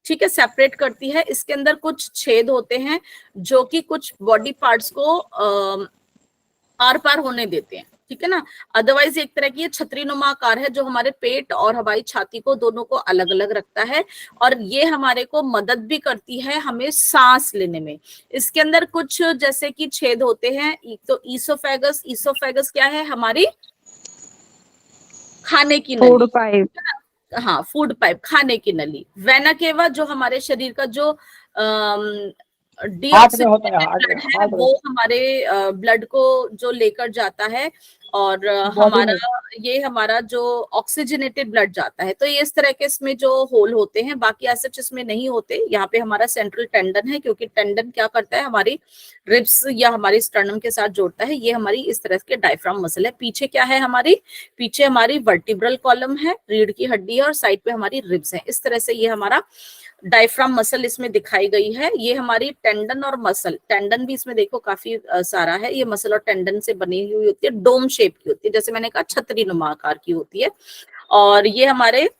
ठीक है, सेपरेट करती है। इसके अंदर कुछ छेद होते हैं जो कि कुछ बॉडी पार्ट्स को आर पार होने देते हैं, ठीक है ना। अदरवाइज एक तरह की ये छतरीनुमा आकार है जो हमारे पेट और हमारी छाती को दोनों को अलग अलग रखता है, और ये हमारे को मदद भी करती है हमें सांस लेने में। इसके अंदर कुछ जैसे कि छेद होते हैं, तो ईसोफेगस, ईसोफेगस क्या है, हमारी खाने की
फूड
नली,
पाइप।
हाँ फूड पाइप, खाने की नली। वेना केवा जो हमारे शरीर का जो
हार्ट में होता है,
डीऑक्सीजनेटेड ब्लड है
हार्ट
वो हमारे ब्लड को जो लेकर जाता है, और
बॉडी
हमारा
में।
ये हमारा जो ऑक्सीजनेटेड ब्लड जाता है। तो ये इस तरह के इसमें जो होल होते हैं, बाकी ऐसे इसमें नहीं होते। यहाँ पे हमारा सेंट्रल टेंडन है, क्योंकि टेंडन क्या करता है, हमारी रिब्स या हमारी स्टर्नम के साथ जोड़ता है। ये हमारी इस तरह के डायफ्राम मसल है। पीछे क्या है, हमारी पीछे हमारी वर्टिब्रल कॉलम है, रीढ़ की हड्डी है, और साइड पे हमारी रिब्स है। इस तरह से ये हमारा डायफ्राम मसल इसमें दिखाई गई है। ये हमारी टेंडन और मसल, टेंडन भी इसमें देखो काफी सारा है। ये मसल और टेंडन से बनी हुई होती है, डोम शेप की होती है, जैसे मैंने कहा छतरी नुमा आकार की होती है। और ये हमारे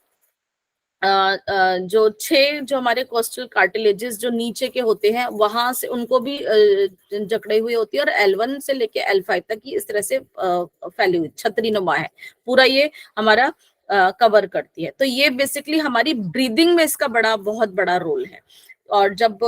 जो जो हमारे कोस्टल कार्टिलेजेस जो नीचे के होते हैं, वहां से उनको भी जकड़े हुए होती है, और L1 से लेके L5 तक की इस तरह से फैली हुई छतरी नुमा है पूरा, ये हमारा कवर करती है। तो ये बेसिकली हमारी ब्रीदिंग में इसका बहुत बड़ा रोल है। और जब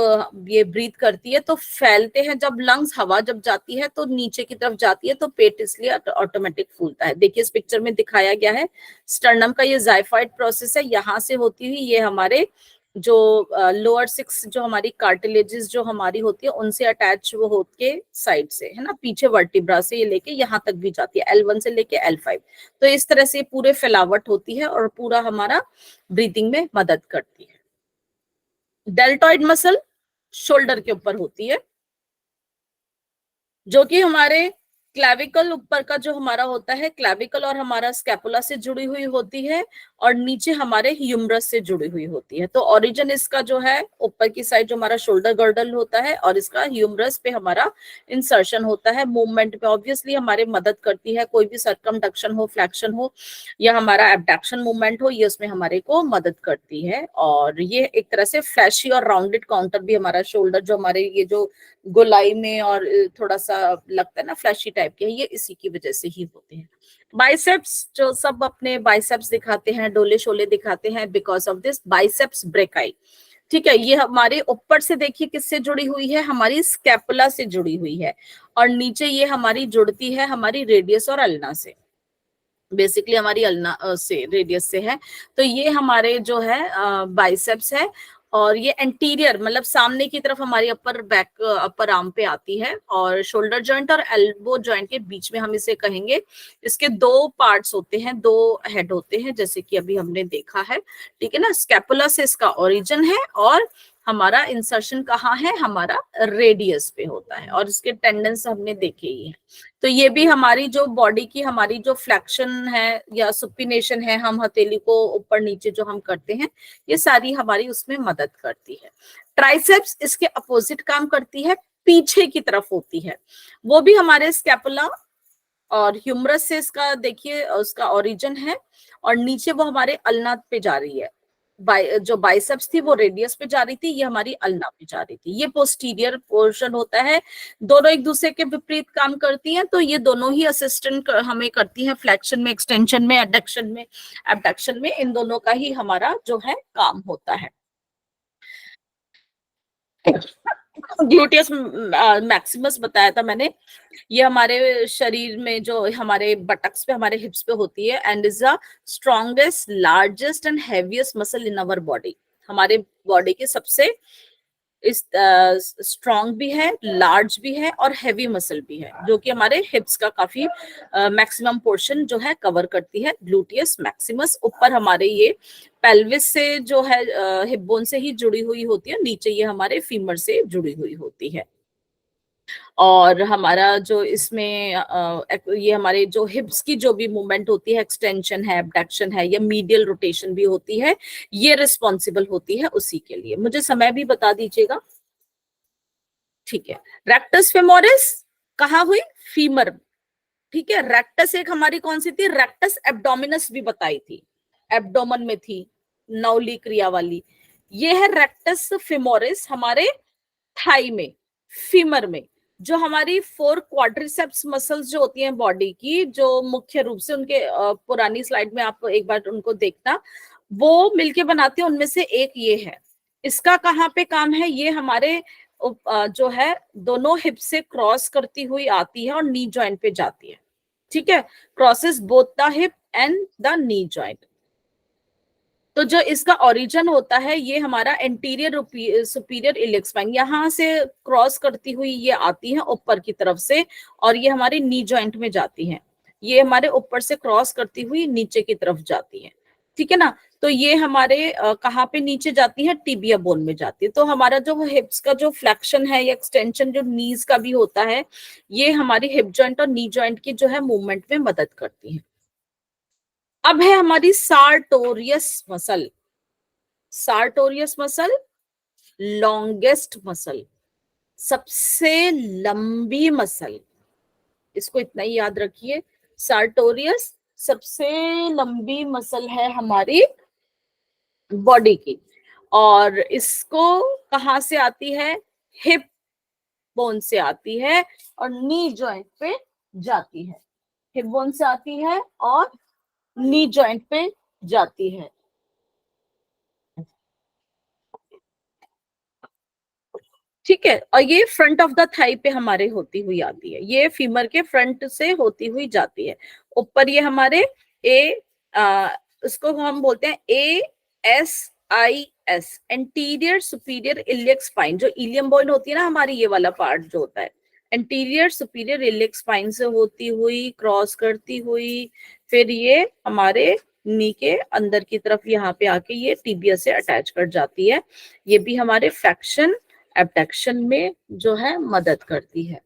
ये ब्रीथ करती है तो फैलते हैं, जब लंग्स, हवा जब जाती है तो नीचे की तरफ जाती है, तो पेट इसलिए ऑटोमेटिक फूलता है। देखिए इस पिक्चर में दिखाया गया है स्टर्नम का ये जाइफाइड प्रोसेस है, यहाँ से होती हुई ये हमारे जो लोअर 6 जो हमारी कार्टिलेजेस जो हमारी होती है उनसे अटैच वो होके साइड से, है ना, पीछे वर्टिब्रा से ये लेके यहाँ तक भी जाती है, L1 से लेके L5। तो इस तरह से पूरे फैलावट होती है और पूरा हमारा ब्रीथिंग में मदद करती है। डेल्टॉइड मसल शोल्डर के ऊपर होती है, जो कि हमारे क्लैविकल ऊपर का जो हमारा होता है, क्लैविकल और हमारा स्कैपुला से जुड़ी हुई होती है, और नीचे हमारे ह्यूमरस से जुड़ी हुई होती है। तो ओरिजिन इसका जो है ऊपर की साइड जो हमारा शोल्डर गर्डल होता है, और इसका ह्यूमरस पे हमारा इंसर्शन होता है। मूवमेंट में ऑब्वियसली हमारे मदद करती है, कोई भी सरकमडक्शन हो, फ्लेक्शन हो, या हमारा एबडक्शन मूवमेंट हो, ये उसमें हमारे को मदद करती है। और ये एक तरह से फ्लैशी और राउंडेड काउंटर भी हमारा शोल्डर जो हमारे ये जो गोलाई में और थोड़ा सा लगता है ना फ्लैशी टाइप के, ये इसी की वजह से ही होते हैं। बाइसेप्स जो सब अपने बाइसेप्स दिखाते हैं, डोले शोले दिखाते हैं, because of this biceps brachii. ठीक है, ये हमारे ऊपर से देखिए किससे जुड़ी हुई है, हमारी स्कैपुला से जुड़ी हुई है, और नीचे ये हमारी जुड़ती है हमारी रेडियस और अल्ना से, बेसिकली हमारी अल्ना से, रेडियस से है। तो ये हमारे जो है बाइसेप्स है, और ये एंटीरियर मतलब सामने की तरफ हमारी अपर आर्म पे आती है, और शोल्डर जॉइंट और एल्बो जॉइंट के बीच में हम इसे कहेंगे। इसके दो पार्ट्स होते हैं, दो हेड होते हैं, जैसे कि अभी हमने देखा है, ठीक है ना। स्कैपुला से इसका ओरिजिन है, और हमारा इंसर्शन कहाँ है, हमारा रेडियस पे होता है, और इसके टेंडेंस हमने देखे ही है। तो ये भी हमारी जो बॉडी की हमारी जो फ्लेक्शन है या सुपिनेशन है, हम हथेली को ऊपर नीचे जो हम करते हैं, ये सारी हमारी उसमें मदद करती है। ट्राइसेप्स इसके अपोजिट काम करती है, पीछे की तरफ होती है, वो भी हमारे स्कैपुला और ह्यूमरस से इसका देखिए उसका ओरिजिन है, और नीचे वो हमारे अल्ना पे जा रही है। जो बाइसेप्स थी वो रेडियस पे जा रही थी, ये हमारी अल्ना पे जा रही थी। ये पोस्टीरियर पोर्शन होता है, दोनों एक दूसरे के विपरीत काम करती हैं, तो ये दोनों ही असिस्टेंट हमें करती हैं फ्लेक्शन में, एक्सटेंशन में, एबडक्शन में, इन दोनों का ही हमारा जो है काम होता है। ग्लूटियस मैक्सिमस बताया था मैंने, ये हमारे शरीर में जो हमारे बटक्स पे, हमारे हिप्स पे होती है, and is the strongest, largest and heaviest muscle in our body. हमारे बॉडी के सबसे इस स्ट्रॉन्ग भी है, लार्ज भी है, और हैवी मसल भी है, जो कि हमारे हिप्स का काफी मैक्सिमम पोर्शन जो है कवर करती है। ग्लूटियस मैक्सिमस ऊपर हमारे ये पेल्विस से जो है हिप बोन से ही जुड़ी हुई होती है, नीचे ये हमारे फीमर से जुड़ी हुई होती है। और हमारा जो इसमें ये हमारे जो हिप्स की जो भी मूवमेंट होती है, एक्सटेंशन है, एबडक्शन है, या मीडियल रोटेशन भी होती है, ये रिस्पॉन्सिबल होती है उसी के लिए। मुझे समय भी बता दीजिएगा। ठीक है, रेक्टस फेमोरिस कहाँ हुई? फीमर। ठीक है, रेक्टस एक हमारी कौन सी थी? रेक्टस एब्डोमिनस भी बताई थी, एब्डोमन में थी, नौली क्रिया वाली। ये है रेक्टस फेमोरिस हमारे थाई में, फीमर में। जो हमारी 4 क्वाड्रिसेप्स मसल्स जो होती हैं बॉडी की, जो मुख्य रूप से उनके पुरानी स्लाइड में आप एक बार उनको देखना, वो मिलके बनाते हैं, उनमें से एक ये है। इसका कहाँ पे काम है? ये हमारे जो है दोनों हिप से क्रॉस करती हुई आती है और नी जॉइंट पे जाती है। ठीक है, crosses both the hip and the knee joint. तो जो इसका ओरिजिन होता है, ये हमारा एंटीरियर सुपीरियर इलियक स्पाइन, यहाँ से क्रॉस करती हुई ये आती है ऊपर की तरफ से, और ये हमारे नी जॉइंट में जाती है। ये हमारे ऊपर से क्रॉस करती हुई नीचे की तरफ जाती है। ठीक है ना? तो ये हमारे कहाँ पे नीचे जाती है? टिबिया बोन में जाती है। तो हमारा जो हिप्स का जो फ्लेक्शन है या एक्सटेंशन जो नीज का भी होता है, ये हमारी हिप जॉइंट और नी जॉइंट की जो है मूवमेंट में मदद करती है। अब है हमारी sartorius muscle. Sartorius muscle longest muscle, सबसे लंबी मसल, इसको इतना ही याद रखिए। सार्टोरियस सबसे लंबी मसल है हमारी बॉडी की, और इसको कहाँ से आती है? हिप बोन से आती है और नी जॉइंट पे जाती है। हिप बोन से आती है और नी जॉइंट पे जाती है। ठीक है, और ये फ्रंट ऑफ द थाई पे हमारे होती हुई आती है, ये फीमर के फ्रंट से होती हुई जाती है ऊपर। ये हमारे इसको हम बोलते हैं ASIS, anterior superior iliac spine. जो इलियम बोन होती है ना हमारी, ये वाला पार्ट जो होता है, एंटीरियर सुपीरियर इलियक स्पाइन से होती हुई, क्रॉस करती हुई, फिर ये हमारे नी के अंदर की तरफ यहाँ पे आके ये टिबिया से अटैच कर जाती है। ये भी हमारे फ्लेक्शन एबडक्शन में जो है मदद करती है।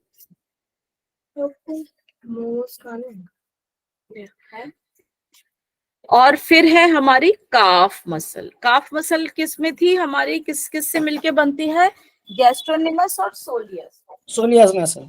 और फिर है हमारी काफ मसल। काफ मसल किस में थी हमारी? किस किस से मिलके बनती है? गैस्ट्रोनिमस और सोलियस।
Soleus muscle.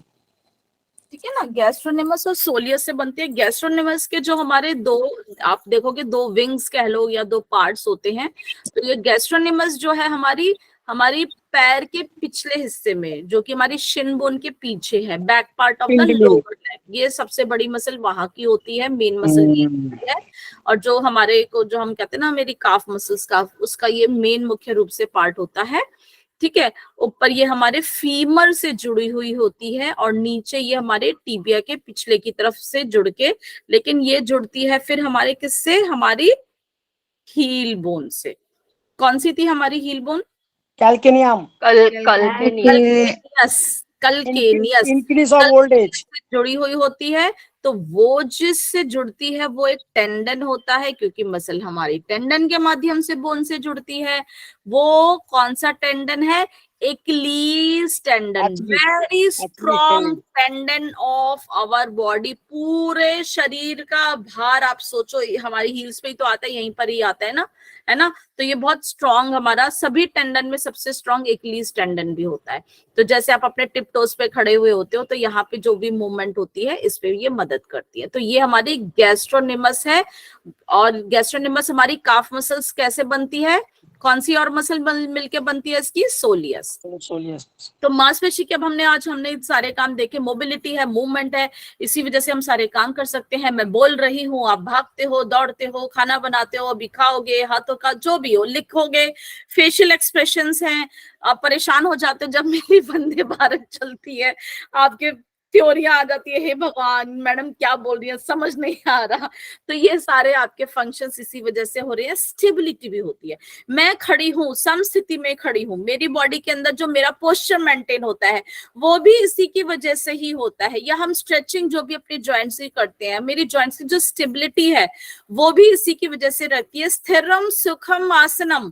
ठीक है ना, गैस्ट्रोनिमस और सोलियस से बनती है। गैस्ट्रोनिमस के जो हमारे दो, आप देखोगे दो विंग्स कह लो या दो पार्ट्स होते हैं। तो ये गैस्ट्रोनिमस जो है हमारी पैर के पिछले हिस्से में, जो कि हमारी शिन बोन के पीछे है, back part of the lower leg, ये सबसे बड़ी मसल वहां की होती है, मेन मसल ये होती है। और जो हमारे को जो हम कहते हैं ना मेरी काफ मसल्स, काफ, उसका ये मेन मुख्य रूप से पार्ट होता है। ठीक है, ऊपर ये हमारे फीमर से जुड़ी हुई होती है और नीचे ये हमारे टीबिया के पिछले की तरफ से जुड़ के, लेकिन ये जुड़ती है फिर हमारे किससे? हमारी हील बोन से। कौन सी थी हमारी heel bone?
Calcaneum.
Calcaneus
increase of old age
जुड़ी हुई होती है। तो वो जिससे जुड़ती है वो एक टेंडन होता है, क्योंकि मसल हमारी टेंडन के माध्यम से बोन से जुड़ती है। वो कौन सा टेंडन है? Achilles tendon, very strong tendon of our body. पूरे शरीर का भार आप सोचो हमारी हील्स पे ही तो आता है, यहीं पर ही आता है ना। तो ये बहुत स्ट्रॉन्ग, हमारा सभी टेंडन में सबसे स्ट्रॉन्ग एक्लीज टेंडन भी होता है। तो जैसे आप अपने टिप टोज पे खड़े हुए होते हो, तो यहाँ पे जो भी मूवमेंट होती है इस पे ये मदद करती है। तो ये हमारी गैस्ट्रोनिमस है। और गैस्ट्रोनिमस हमारी काफ मसल्स कैसे बनती है? कौन सी और मसल मिलके बनती है इसकी? सोलियस। तो मांसपेशी के अब हमने सारे काम देखे। मोबिलिटी है, मूवमेंट है, इसी वजह से हम सारे काम कर सकते हैं। मैं बोल रही हूँ, आप भागते हो, दौड़ते हो, खाना बनाते हो, अभी खाओगे, हाथों का जो भी हो लिखोगे, फेशियल एक्सप्रेशंस हैं। आप परेशान हो जाते हो जब मेरी वंदे भारत चलती है, आपके थ्योरियां आ जाती है, हे भगवान मैडम क्या बोल रही है, समझ नहीं आ रहा। तो ये सारे आपके फंक्शंस इसी वजह से हो रहे हैं। स्टेबिलिटी भी होती है, मैं खड़ी हूँ, समस्थिति में खड़ी हूँ, मेरी बॉडी के अंदर जो मेरा पोस्चर मेंटेन होता है वो भी इसी की वजह से ही होता है। या हम स्ट्रेचिंग जो भी अपनी जॉइंट्स की करते हैं, मेरी जॉइंट्स की जो स्टेबिलिटी है वो भी इसी की वजह से रहती है। स्थिरम सुखम आसनम,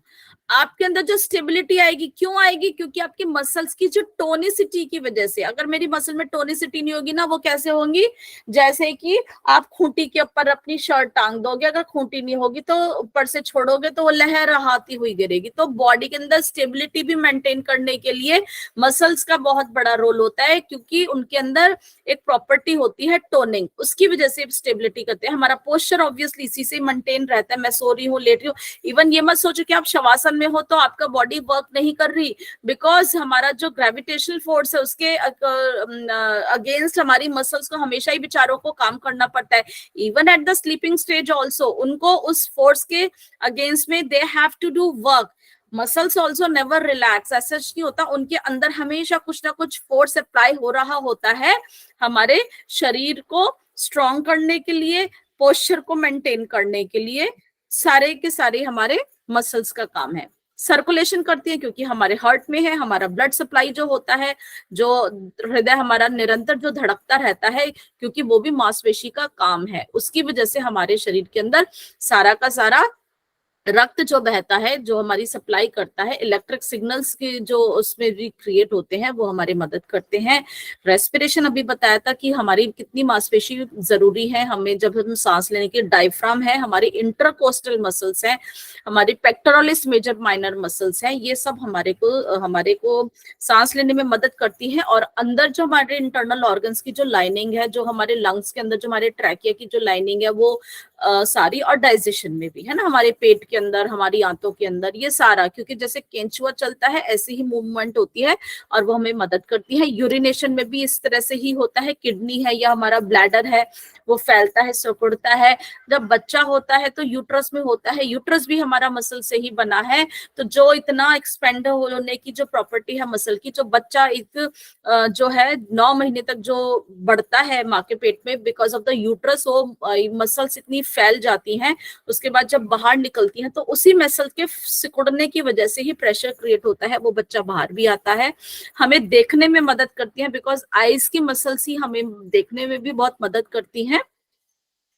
आपके अंदर जो स्टेबिलिटी आएगी, क्यों आएगी? क्योंकि आपकी मसल्स की जो टोनिसिटी की वजह से, अगर मेरी मसल में टोनिसिटी नहीं होगी ना, वो कैसे होंगी? जैसे कि आप खूंटी के ऊपर अपनी शर्ट टांग दोगे, अगर खूंटी नहीं होगी तो ऊपर से छोड़ोगे तो वो लहराती हुई गिरेगी। तो बॉडी के अंदर स्टेबिलिटी भी मेंटेन करने के लिए मसल्स का बहुत बड़ा रोल होता है, क्योंकि उनके अंदर एक प्रॉपर्टी होती है टोनिंग, उसकी वजह से स्टेबिलिटी करते हैं। हमारा पोस्चर ऑब्वियसली इसी से मेंटेन रहता है। मैं सो रही हूँ, लेट रही हूँ, इवन ये मत सोचो कि आप शवासन में हो तो आपका बॉडी वर्क नहीं कर रही, बिकॉज हमारा जो ग्रेविटेशनल फोर्स है उसके अगेंस्ट हमारी मसल्स को हमेशा ही बेचारों को काम करना पड़ता है। Even at the sleeping stage also उनको उस फोर्स के अगेंस्ट में they have to do work. Muscles also never relax, ऐसा नहीं होता, उनके अंदर हमेशा कुछ ना कुछ फोर्स अप्लाई हो रहा होता है हमारे शरीर को स्ट्रॉन्ग करने के लिए, पोस्चर को मेंटेन करने के लिए। सारे के सारे हमारे मसल्स का काम है। सर्कुलेशन करती है क्योंकि हमारे हार्ट में है, हमारा ब्लड सप्लाई जो होता है, जो हृदय हमारा निरंतर जो धड़कता रहता है, क्योंकि वो भी मांसपेशी का काम है। उसकी वजह से हमारे शरीर के अंदर सारा का सारा रक्त जो बहता है, जो हमारी सप्लाई करता है, इलेक्ट्रिक सिग्नल्स के जो उसमें भी क्रिएट होते हैं, वो हमारी मदद करते हैं। रेस्पिरेशन अभी बताया था कि हमारी कितनी मांसपेशी जरूरी है हमें जब हम सांस लेने के। डायफ्राम है, हमारी इंटरकोस्टल मसल्स हैं, हमारी पेक्टोरलिस मेजर माइनर मसल्स हैं, ये सब हमारे को सांस लेने में मदद करती हैं। और अंदर जो हमारे इंटरनल ऑर्गन्स की जो लाइनिंग है, जो हमारे लंग्स के अंदर जो हमारे ट्रैकिया की जो लाइनिंग है, वो सारी, और डाइजेशन में भी है ना, हमारे पेट के अंदर, हमारी आंतों के अंदर, ये सारा, क्योंकि जैसे केंचुआ चलता है ऐसे ही मूवमेंट होती है और वो हमें मदद करती है। यूरिनेशन में भी इस तरह से ही होता है। किडनी है या हमारा ब्लैडर है, वो फैलता है, सिकुड़ता है। जब बच्चा होता है तो यूट्रस में होता है, यूट्रस भी हमारा मसल से ही बना है। तो जो इतना एक्सपेंड होने की जो प्रॉपर्टी है मसल की, जो बच्चा एक जो है 9 महीने तक जो बढ़ता है माँ के पेट में, बिकॉज ऑफ द यूट्रस, वो मसल्स इतनी फैल जाती हैं, उसके बाद जब बाहर निकलती हैं तो उसी मसल के सिकुड़ने की वजह से ही प्रेशर क्रिएट होता है, वो बच्चा बाहर भी आता है। हमें देखने में मदद करती है, बिकॉज आईज की मसल्स ही हमें देखने में भी बहुत मदद करती हैं।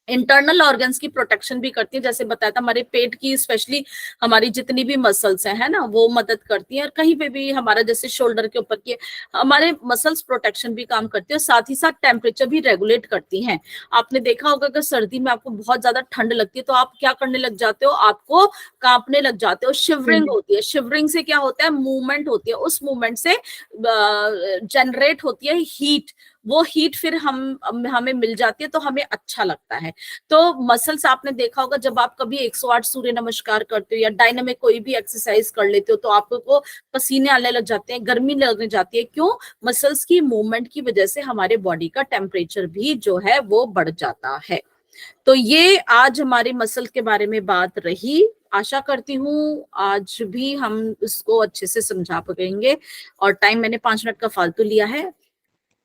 इंटरनल ऑर्गन्स की प्रोटेक्शन भी करती है, जैसे बताया था, हमारे पेट की स्पेशली हमारी जितनी भी मसल्स हैं, है ना, वो मदद करती हैं। और कहीं पे भी हमारा जैसे शोल्डर के ऊपर की हमारे मसल्स प्रोटेक्शन भी काम करती है, और साथ ही साथ टेम्परेचर भी रेगुलेट करती हैं। आपने देखा होगा अगर सर्दी में आपको बहुत ज्यादा ठंड लगती है तो आप क्या करने लग जाते हो, आपको कांपने लग जाते हो, शिवरिंग होती है। शिवरिंग से क्या होता है, मूवमेंट होती है, उस मूवमेंट से जनरेट होती है हीट, वो हीट फिर हमें मिल जाती है तो हमें अच्छा लगता है। तो मसल्स आपने देखा होगा, जब आप कभी 108 सूर्य नमस्कार करते हो या डायनामिक कोई भी एक्सरसाइज कर लेते हो तो आपको पसीने आने लग जाते हैं, गर्मी लगने जाती है। क्यों? मसल्स की मूवमेंट की वजह से हमारे बॉडी का टेम्परेचर भी जो है वो बढ़ जाता है। तो ये आज हमारे मसल के बारे में बात रही। आशा करती हूँ आज भी हम इसको अच्छे से समझा पाएंगे। और टाइम मैंने 5 मिनट का फालतू लिया है।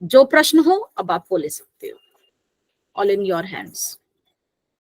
जो प्रश्न हो अब आप वो ले सकते हो। All in your hands.